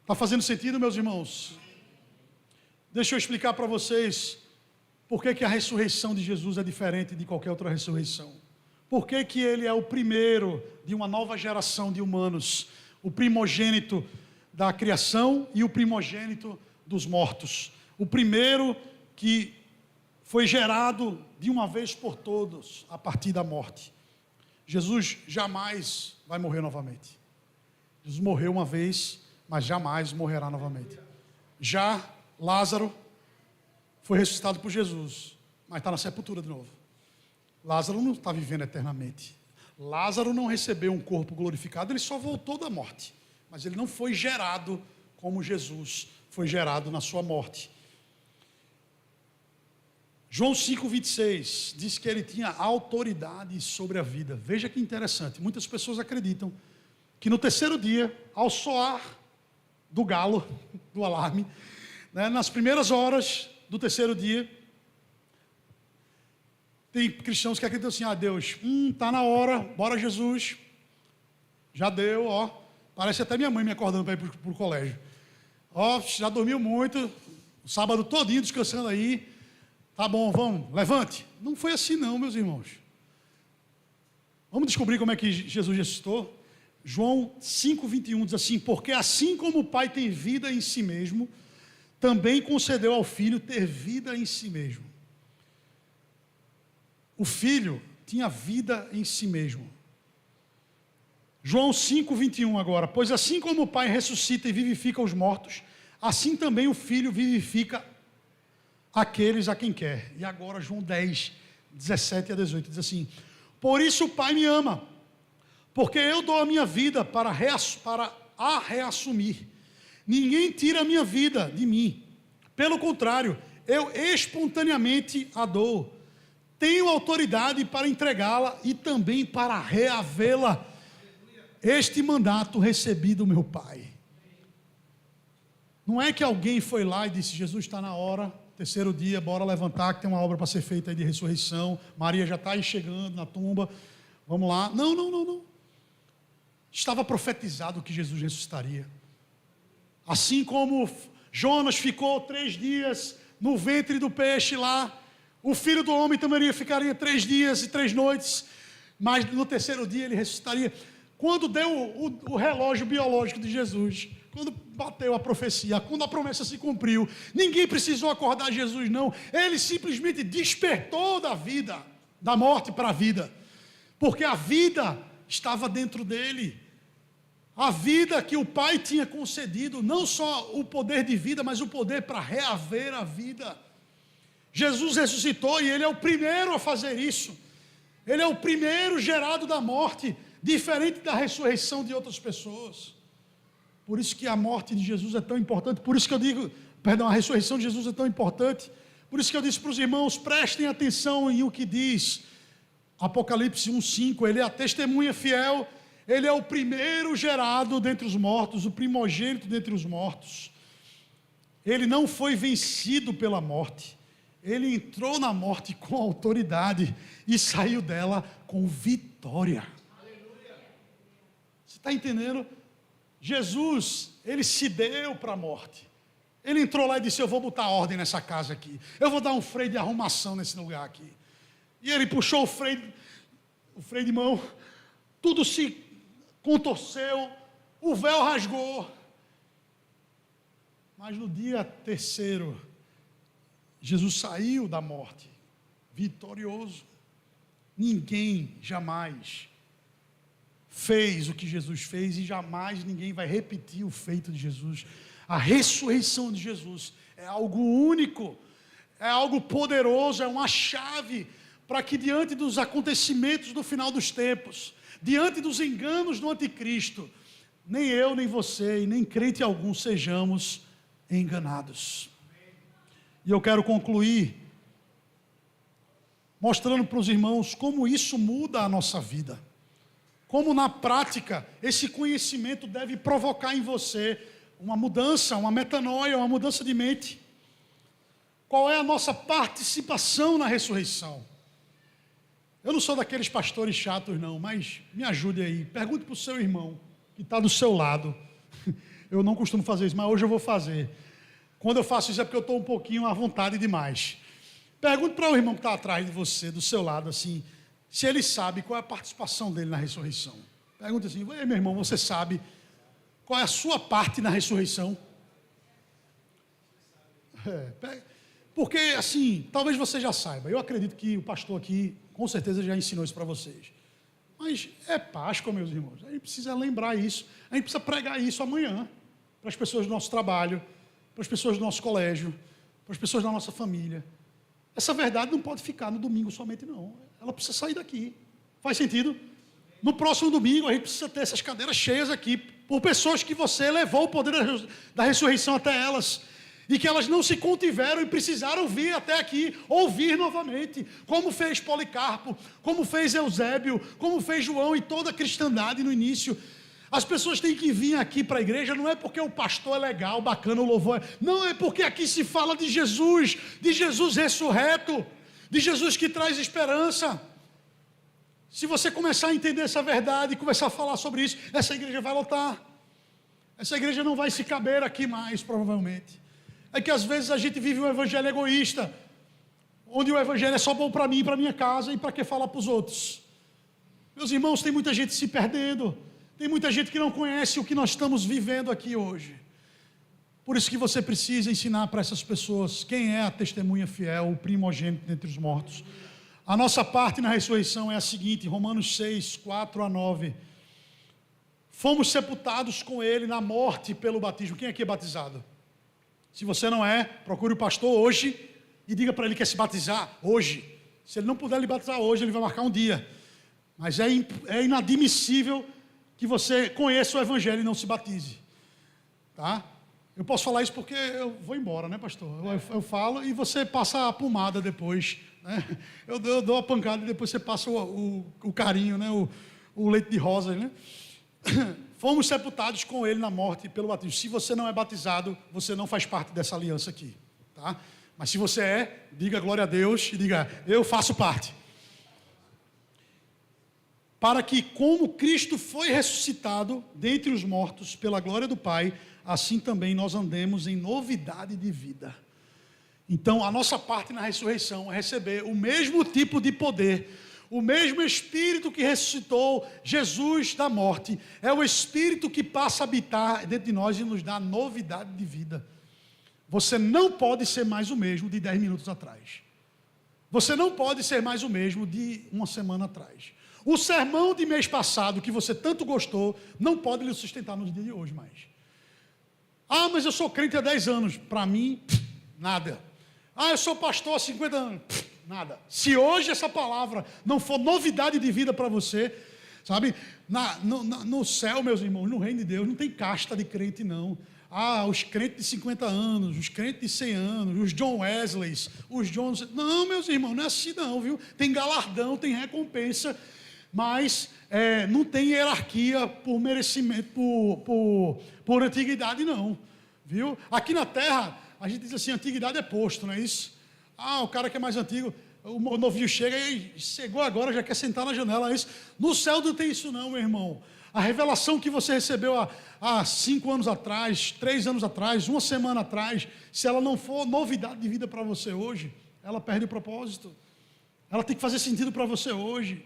Está fazendo sentido, meus irmãos? Deixa eu explicar para vocês por que que a ressurreição de Jesus é diferente de qualquer outra ressurreição. Por que que Ele é o primeiro de uma nova geração de humanos, o primogênito da criação e o primogênito dos mortos. O primeiro que foi gerado de uma vez por todas a partir da morte. Jesus jamais vai morrer novamente. Jesus morreu uma vez, mas jamais morrerá novamente. Já Lázaro foi ressuscitado por Jesus, mas está na sepultura de novo. Lázaro não está vivendo eternamente. Lázaro não recebeu um corpo glorificado, ele só voltou da morte. Mas ele não foi gerado como Jesus foi gerado na sua morte. João 5,26 diz que ele tinha autoridade sobre a vida. Veja que interessante, muitas pessoas acreditam que no terceiro dia, ao soar do galo, do alarme, né? Nas primeiras horas do terceiro dia, tem cristãos que acreditam assim: Deus, está na hora, bora Jesus, já deu, parece até minha mãe me acordando para ir para o colégio, já dormiu muito, o sábado todinho descansando aí, tá bom, vamos, levante. Não foi assim não, meus irmãos. Vamos descobrir como é que Jesus ressuscitou. João 5,21 diz assim: porque assim como o Pai tem vida em si mesmo, também concedeu ao Filho ter vida em si mesmo. O Filho tinha vida em si mesmo. João 5,21 agora: pois assim como o Pai ressuscita e vivifica os mortos, assim também o Filho vivifica aqueles a quem quer. E agora João 10, 17 a 18 diz assim: por isso o Pai me ama, porque eu dou a minha vida para a reassumir. Ninguém tira a minha vida de mim. Pelo contrário, eu espontaneamente a dou. Tenho autoridade para entregá-la e também para reavê-la. Este mandato recebi do meu Pai. Não é que alguém foi lá e disse: Jesus está na hora, terceiro dia, bora levantar que tem uma obra para ser feita aí de ressurreição. Maria já está aí chegando na tumba, vamos lá. Não. Estava profetizado que Jesus ressuscitaria. Assim como Jonas ficou 3 dias no ventre do peixe lá, o Filho do Homem também ficaria 3 dias e 3 noites, mas no terceiro dia ele ressuscitaria. Quando deu o relógio biológico de Jesus, quando bateu a profecia, quando a promessa se cumpriu, ninguém precisou acordar Jesus, não. Ele simplesmente despertou da vida, da morte para a vida, porque a vida estava dentro dele. A vida que o Pai tinha concedido, não só o poder de vida, mas o poder para reaver a vida. Jesus ressuscitou e Ele é o primeiro a fazer isso. Ele é o primeiro gerado da morte, diferente da ressurreição de outras pessoas. Por isso que a morte de Jesus é tão importante, por isso que eu digo, a ressurreição de Jesus é tão importante. Por isso que eu disse para os irmãos: prestem atenção em o que diz Apocalipse 1,5, Ele é a testemunha fiel. Ele é o primeiro gerado dentre os mortos, o primogênito dentre os mortos. Ele não foi vencido pela morte. Ele entrou na morte com autoridade e saiu dela com vitória. Aleluia. Você está entendendo? Jesus, ele se deu para a morte. Ele entrou lá e disse: eu vou botar ordem nessa casa aqui. Eu vou dar um freio de arrumação nesse lugar aqui. E ele puxou o freio de mão, tudo se contorceu, o véu rasgou. Mas no dia terceiro, Jesus saiu da morte, vitorioso. Ninguém jamais fez o que Jesus fez e jamais ninguém vai repetir o feito de Jesus. A ressurreição de Jesus é algo único, é algo poderoso, é uma chave para que diante dos acontecimentos do final dos tempos, diante dos enganos do anticristo, nem eu, nem você e nem crente algum sejamos enganados. E eu quero concluir mostrando para os irmãos como isso muda a nossa vida. Como na prática esse conhecimento deve provocar em você uma mudança, uma metanoia, uma mudança de mente. Qual é a nossa participação na ressurreição? Eu não sou daqueles pastores chatos não, mas me ajude aí. Pergunte para o seu irmão que está do seu lado. Eu não costumo fazer isso, mas hoje eu vou fazer. Quando eu faço isso é porque eu estou um pouquinho à vontade demais. Pergunte para o irmão que está atrás de você, do seu lado, assim, se ele sabe qual é a participação dele na ressurreição. Pergunte assim: ei, meu irmão, você sabe qual é a sua parte na ressurreição? Porque, assim, talvez você já saiba. Eu acredito que o pastor aqui, com certeza, já ensinou isso para vocês. Mas é Páscoa, meus irmãos. A gente precisa lembrar isso. A gente precisa pregar isso amanhã para as pessoas do nosso trabalho, para as pessoas do nosso colégio, para as pessoas da nossa família. Essa verdade não pode ficar no domingo somente, não. Ela precisa sair daqui. Faz sentido? No próximo domingo, a gente precisa ter essas cadeiras cheias aqui, por pessoas que você levou o poder da ressurreição até elas, e que elas não se contiveram e precisaram vir até aqui, ouvir novamente, como fez Policarpo, como fez Eusébio, como fez João e toda a cristandade no início. As pessoas têm que vir aqui para a igreja, não é porque o pastor é legal, bacana, o louvor não, é porque aqui se fala de Jesus ressurreto, de Jesus que traz esperança. Se você começar a entender essa verdade e começar a falar sobre isso, essa igreja vai lotar. Essa igreja não vai se caber aqui mais, provavelmente. É que às vezes a gente vive um evangelho egoísta, onde o evangelho é só bom para mim, para minha casa, e para que falar para os outros. Meus irmãos, tem muita gente se perdendo. Tem muita gente que não conhece o que nós estamos vivendo aqui hoje. Por isso que você precisa ensinar para essas pessoas quem é a testemunha fiel, o primogênito dentre os mortos. A nossa parte na ressurreição é a seguinte, Romanos 6, 4 a 9. Fomos sepultados com ele na morte pelo batismo. Quem aqui é batizado? Se você não é, procure o pastor hoje e diga para ele que quer se batizar hoje. Se ele não puder lhe batizar hoje, ele vai marcar um dia. Mas é inadmissível que você conheça o evangelho e não se batize, tá? Eu posso falar isso porque eu vou embora, né, pastor? Eu falo e você passa a pomada depois, né? Eu dou a pancada e depois você passa o carinho, né? O leite de rosas, né? Fomos sepultados com ele na morte pelo batismo. Se você não é batizado, você não faz parte dessa aliança aqui, tá? Mas se você é, diga glória a Deus e diga, eu faço parte. Para que, como Cristo foi ressuscitado dentre os mortos pela glória do Pai, assim também nós andemos em novidade de vida. Então, a nossa parte na ressurreição é receber o mesmo tipo de poder, o mesmo Espírito que ressuscitou Jesus da morte, é o Espírito que passa a habitar dentro de nós e nos dá novidade de vida. Você não pode ser mais o mesmo de 10 minutos atrás. Você não pode ser mais o mesmo de uma semana atrás. O sermão de mês passado, que você tanto gostou, não pode lhe sustentar nos dias de hoje mais. Ah, mas eu sou crente há 10 anos. Para mim, nada. Ah, eu sou pastor há 50 anos. Nada. Se hoje essa palavra não for novidade de vida para você, sabe? No céu, meus irmãos, no reino de Deus, não tem casta de crente, não. Ah, os crentes de 50 anos, os crentes de 100 anos, os John Wesleys, os John... Não, meus irmãos, não é assim não, viu? Tem galardão, tem recompensa, mas não tem hierarquia por merecimento, por antiguidade, não. Viu? Aqui na terra, a gente diz assim, antiguidade é posto, não é isso? Ah, o cara que é mais antigo, o novinho chega e chegou agora, já quer sentar na janela, é isso? No céu não tem isso não, meu irmão. A revelação que você recebeu há 5 anos atrás, 3 anos atrás, uma semana atrás, se ela não for novidade de vida para você hoje, ela perde o propósito. Ela tem que fazer sentido para você hoje.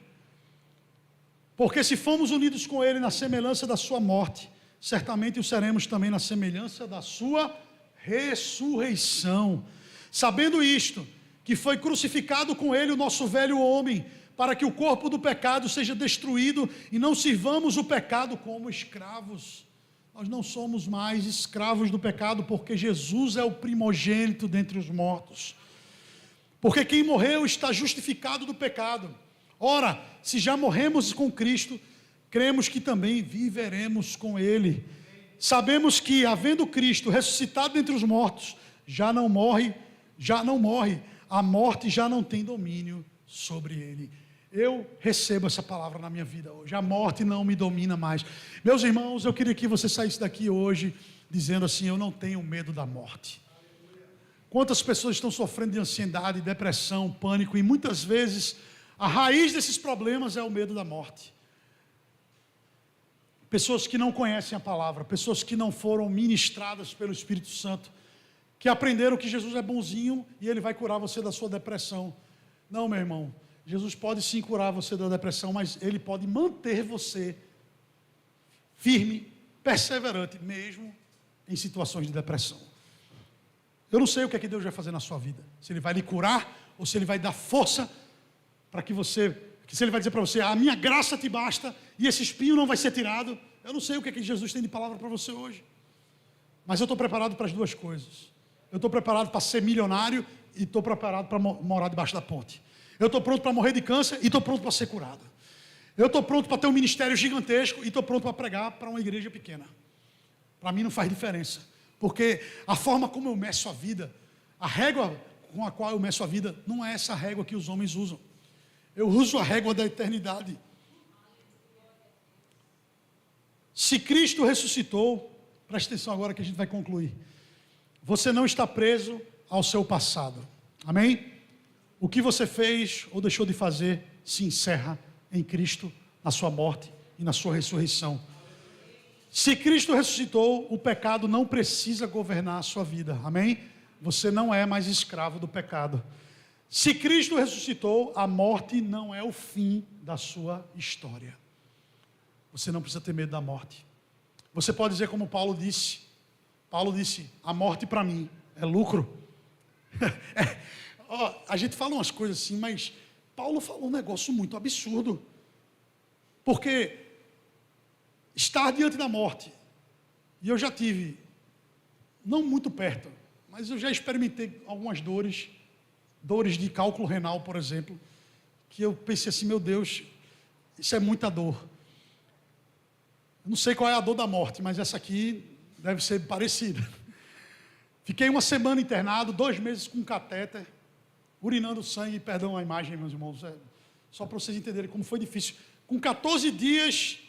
Porque se fomos unidos com Ele na semelhança da sua morte, certamente o seremos também na semelhança da sua ressurreição. Sabendo isto, que foi crucificado com Ele o nosso velho homem, para que o corpo do pecado seja destruído e não sirvamos o pecado como escravos. Nós não somos mais escravos do pecado, porque Jesus é o primogênito dentre os mortos. Porque quem morreu está justificado do pecado. Ora, se já morremos com Cristo, cremos que também viveremos com Ele. Sabemos que, havendo Cristo ressuscitado dentre os mortos, já não morre, a morte já não tem domínio sobre Ele. Eu recebo essa palavra na minha vida hoje, a morte não me domina mais. Meus irmãos, eu queria que você saísse daqui hoje, dizendo assim, eu não tenho medo da morte. Quantas pessoas estão sofrendo de ansiedade, depressão, pânico, e muitas vezes a raiz desses problemas é o medo da morte. Pessoas que não conhecem a palavra, pessoas que não foram ministradas pelo Espírito Santo, que aprenderam que Jesus é bonzinho e Ele vai curar você da sua depressão. Não, meu irmão, Jesus pode sim curar você da depressão, mas Ele pode manter você firme, perseverante, mesmo em situações de depressão. Eu não sei o que é que Deus vai fazer na sua vida, se Ele vai lhe curar ou se Ele vai dar força para que se Ele vai dizer para você, a minha graça te basta e esse espinho não vai ser tirado. Eu não sei o que é que Jesus tem de palavra para você hoje, mas eu estou preparado para as duas coisas. Eu estou preparado para ser milionário e estou preparado para morar debaixo da ponte. Eu estou pronto para morrer de câncer e estou pronto para ser curado. Eu estou pronto para ter um ministério gigantesco e estou pronto para pregar para uma igreja pequena. Para mim não faz diferença, porque a forma como eu meço a vida, a régua com a qual eu meço a vida, não é essa régua que os homens usam. Eu uso a régua da eternidade. Se Cristo ressuscitou, preste atenção agora que a gente vai concluir. Você não está preso ao seu passado. Amém? O que você fez ou deixou de fazer se encerra em Cristo, na sua morte e na sua ressurreição. Se Cristo ressuscitou, o pecado não precisa governar a sua vida. Amém? Você não é mais escravo do pecado. Se Cristo ressuscitou, a morte não é o fim da sua história. Você não precisa ter medo da morte. Você pode dizer como Paulo disse. Paulo disse, a morte para mim é lucro. A gente fala umas coisas assim, mas Paulo falou um negócio muito absurdo. Porque estar diante da morte, e eu já tive, não muito perto, mas eu já experimentei algumas dores de cálculo renal, por exemplo, que eu pensei assim, meu Deus, isso é muita dor. Eu não sei qual é a dor da morte, mas essa aqui deve ser parecida. Fiquei uma semana internado, 2 meses com catéter, urinando sangue, perdão a imagem, meus irmãos, só para vocês entenderem como foi difícil. Com 14 dias,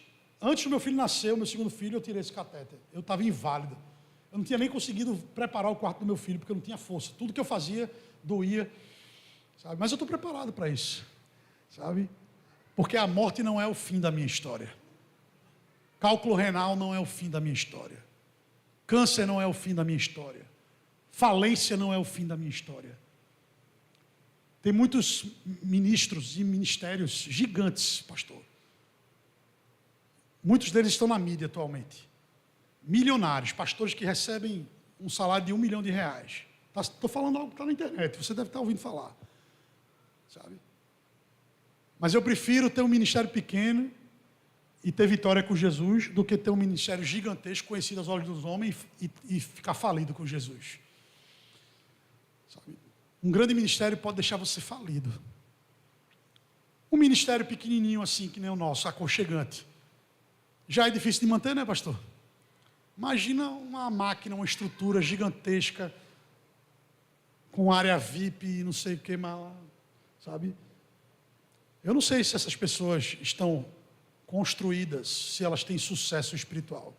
antes do meu filho nascer, o meu segundo filho, eu tirei esse catéter. Eu estava inválido. Eu não tinha nem conseguido preparar o quarto do meu filho, porque eu não tinha força. Tudo que eu fazia, doía. Sabe? Mas eu estou preparado para isso. Sabe? Porque a morte não é o fim da minha história. Cálculo renal não é o fim da minha história. Câncer não é o fim da minha história. Falência não é o fim da minha história. Tem muitos ministros e ministérios gigantes, pastor. Muitos deles estão na mídia atualmente. Milionários, pastores que recebem um salário de R$1 milhão. Estou falando algo que está na internet, você deve estar ouvindo falar. Sabe? Mas eu prefiro ter um ministério pequeno e ter vitória com Jesus do que ter um ministério gigantesco, conhecido aos olhos dos homens e ficar falido com Jesus. Sabe? Um grande ministério pode deixar você falido. Um ministério pequenininho assim, que nem o nosso, aconchegante, já é difícil de manter, né, pastor? Imagina uma máquina, uma estrutura gigantesca, com área VIP e não sei o que mais, sabe? Eu não sei se essas pessoas estão construídas, se elas têm sucesso espiritual.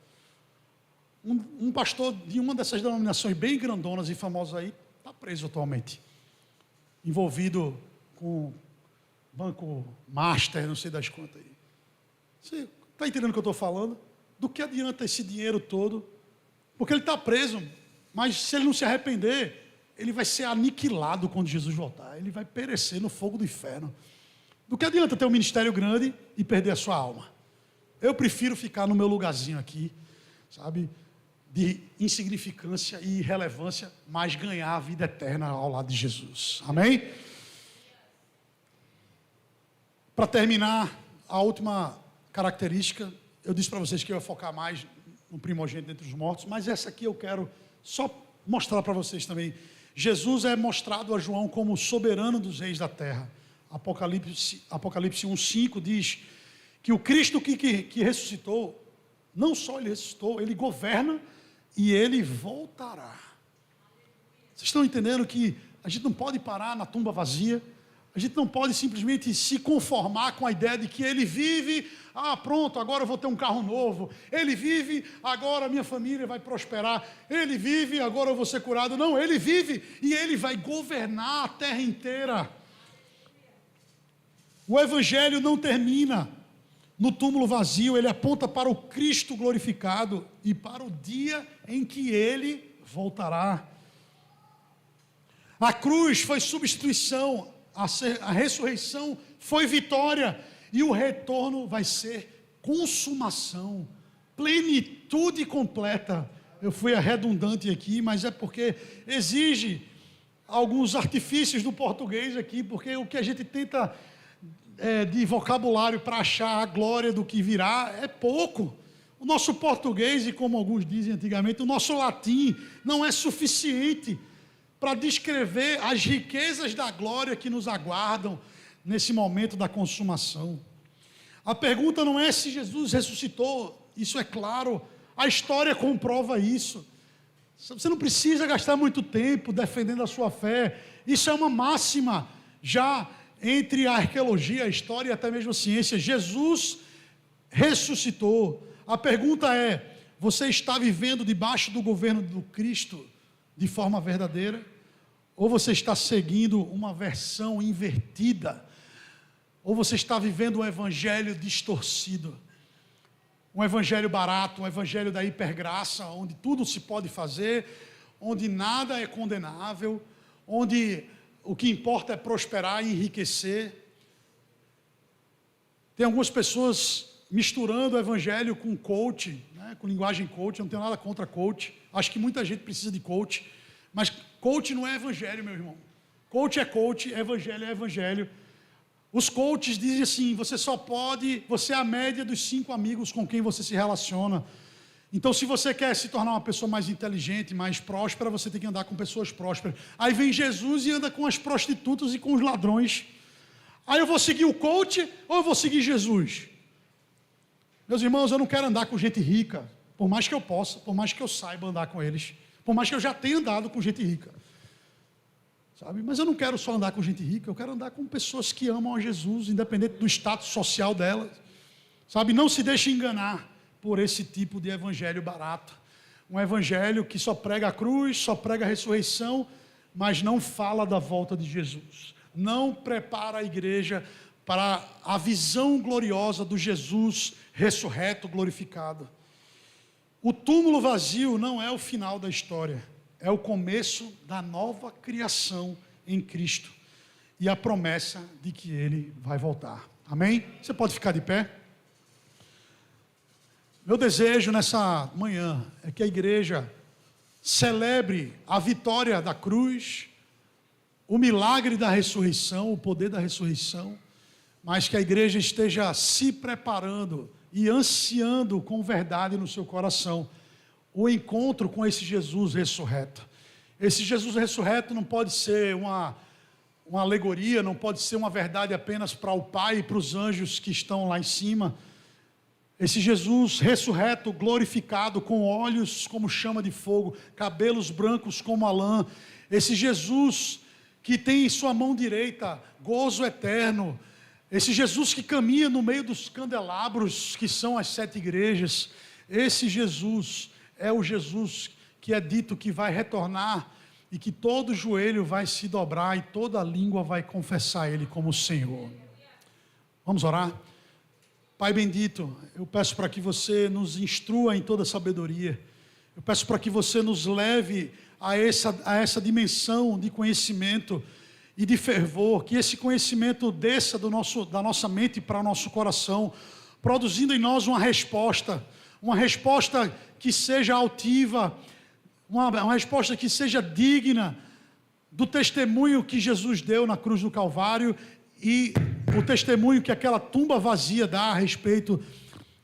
Um pastor de uma dessas denominações bem grandonas e famosas aí, está preso atualmente. Envolvido com banco master, não sei das quantas aí. Você está entendendo o que eu estou falando? Do que adianta esse dinheiro todo? Porque ele está preso, mas se ele não se arrepender, ele vai ser aniquilado quando Jesus voltar. Ele vai perecer no fogo do inferno. Do que adianta ter um ministério grande e perder a sua alma? Eu prefiro ficar no meu lugarzinho aqui, sabe, de insignificância e irrelevância, mas ganhar a vida eterna ao lado de Jesus. Amém? Para terminar, a última característica, eu disse para vocês que eu ia focar mais no primogênito entre os mortos, mas essa aqui eu quero só mostrar para vocês também. Jesus é mostrado a João como soberano dos reis da terra. Apocalipse 1:5 diz que o Cristo que ressuscitou, não só ele ressuscitou, ele governa e ele voltará. Vocês estão entendendo que a gente não pode parar na tumba vazia? A gente não pode simplesmente se conformar com a ideia de que ele vive, pronto, agora eu vou ter um carro novo. Ele vive, agora a minha família vai prosperar. Ele vive, agora eu vou ser curado. Não, ele vive e ele vai governar a terra inteira. O evangelho não termina no túmulo vazio, ele aponta para o Cristo glorificado e para o dia em que ele voltará. A cruz foi substituição, a ressurreição foi vitória e o retorno vai ser consumação, plenitude completa. Eu fui redundante aqui, mas é porque exige alguns artifícios do português aqui, porque o que a gente tenta de vocabulário para achar a glória do que virá é pouco. O nosso português, e como alguns dizem antigamente, o nosso latim não é suficiente para descrever as riquezas da glória que nos aguardam nesse momento da consumação. A pergunta não é se Jesus ressuscitou, isso é claro, a história comprova isso. Você não precisa gastar muito tempo defendendo a sua fé, isso é uma máxima já entre a arqueologia, a história e até mesmo a ciência. Jesus ressuscitou. A pergunta é: você está vivendo debaixo do governo do Cristo de forma verdadeira? Ou você está seguindo uma versão invertida? Ou você está vivendo um evangelho distorcido? Um evangelho barato, um evangelho da hipergraça, onde tudo se pode fazer, onde nada é condenável, onde o que importa é prosperar e enriquecer. Tem algumas pessoas misturando o evangelho com coach, né, com linguagem coach. Eu não tenho nada contra coach. Acho que muita gente precisa de coach. Mas coach não é evangelho, meu irmão. Coach, evangelho é evangelho. Os coaches dizem assim: você é a média dos 5 amigos com quem você se relaciona. Então, se você quer se tornar uma pessoa mais inteligente, mais próspera, você tem que andar com pessoas prósperas. Aí vem Jesus e anda com as prostitutas e com os ladrões. Aí eu vou seguir o coach ou eu vou seguir Jesus? Meus irmãos, eu não quero andar com gente rica, por mais que eu possa, por mais que eu saiba andar com eles, por mais que eu já tenha andado com gente rica. Sabe? Mas eu não quero só andar com gente rica, eu quero andar com pessoas que amam a Jesus, independente do status social delas. Sabe? Não se deixe enganar por esse tipo de evangelho barato. Um evangelho que só prega a cruz, só prega a ressurreição, mas não fala da volta de Jesus. Não prepara a igreja para a visão gloriosa do Jesus ressurreto, glorificado. O túmulo vazio não é o final da história, é o começo da nova criação em Cristo e a promessa de que Ele vai voltar. Amém? Você pode ficar de pé? Meu desejo nessa manhã é que a igreja celebre a vitória da cruz, o milagre da ressurreição, o poder da ressurreição, mas que a igreja esteja se preparando e ansiando com verdade no seu coração o encontro com esse Jesus ressurreto. Esse Jesus ressurreto não pode ser uma alegoria, não pode ser uma verdade apenas para o Pai e para os anjos que estão lá em cima. Esse Jesus ressurreto, glorificado, com olhos como chama de fogo, cabelos brancos como a lã. Esse Jesus que tem em sua mão direita gozo eterno. Esse Jesus que caminha no meio dos candelabros, que são as 7 igrejas. Esse Jesus é o Jesus que é dito que vai retornar e que todo joelho vai se dobrar e toda língua vai confessar Ele como Senhor. Vamos orar? Pai bendito, eu peço para que você nos instrua em toda sabedoria. Eu peço para que você nos leve a essa dimensão de conhecimento e de fervor, que esse conhecimento desça da nossa mente para o nosso coração, produzindo em nós uma resposta que seja altiva, uma resposta que seja digna do testemunho que Jesus deu na cruz do Calvário e o testemunho que aquela tumba vazia dá a respeito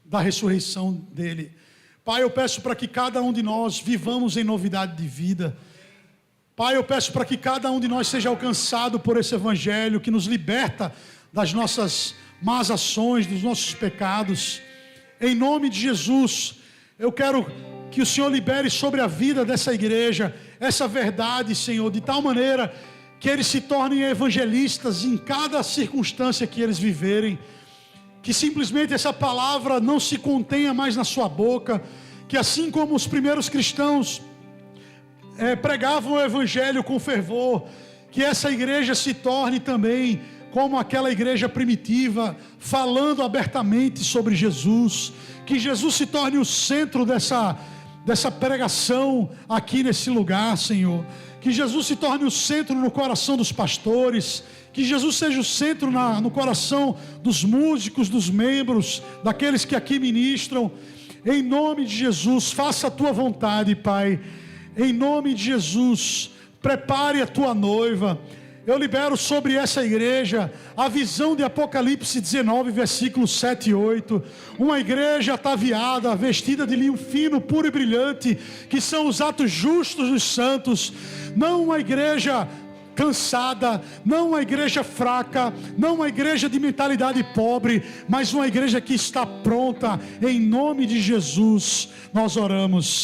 da ressurreição dele. Pai, eu peço para que cada um de nós vivamos em novidade de vida. Pai, eu peço para que cada um de nós seja alcançado por esse evangelho que nos liberta das nossas más ações, dos nossos pecados. Em nome de Jesus, eu quero que o Senhor libere sobre a vida dessa igreja essa verdade, Senhor, de tal maneira que eles se tornem evangelistas em cada circunstância que eles viverem, que simplesmente essa palavra não se contenha mais na sua boca, que assim como os primeiros cristãos pregavam o evangelho com fervor, que essa igreja se torne também como aquela igreja primitiva, falando abertamente sobre Jesus, que Jesus se torne o centro dessa pregação aqui nesse lugar, Senhor. Que Jesus se torne o centro no coração dos pastores, que Jesus seja o centro no coração dos músicos, dos membros, daqueles que aqui ministram. Em nome de Jesus, faça a tua vontade, Pai. Em nome de Jesus, prepare a tua noiva. Eu libero sobre essa igreja a visão de Apocalipse 19, versículos 7 e 8. Uma igreja ataviada, vestida de linho fino, puro e brilhante, que são os atos justos dos santos. Não uma igreja cansada, não uma igreja fraca, não uma igreja de mentalidade pobre, mas uma igreja que está pronta. Em nome de Jesus, nós oramos.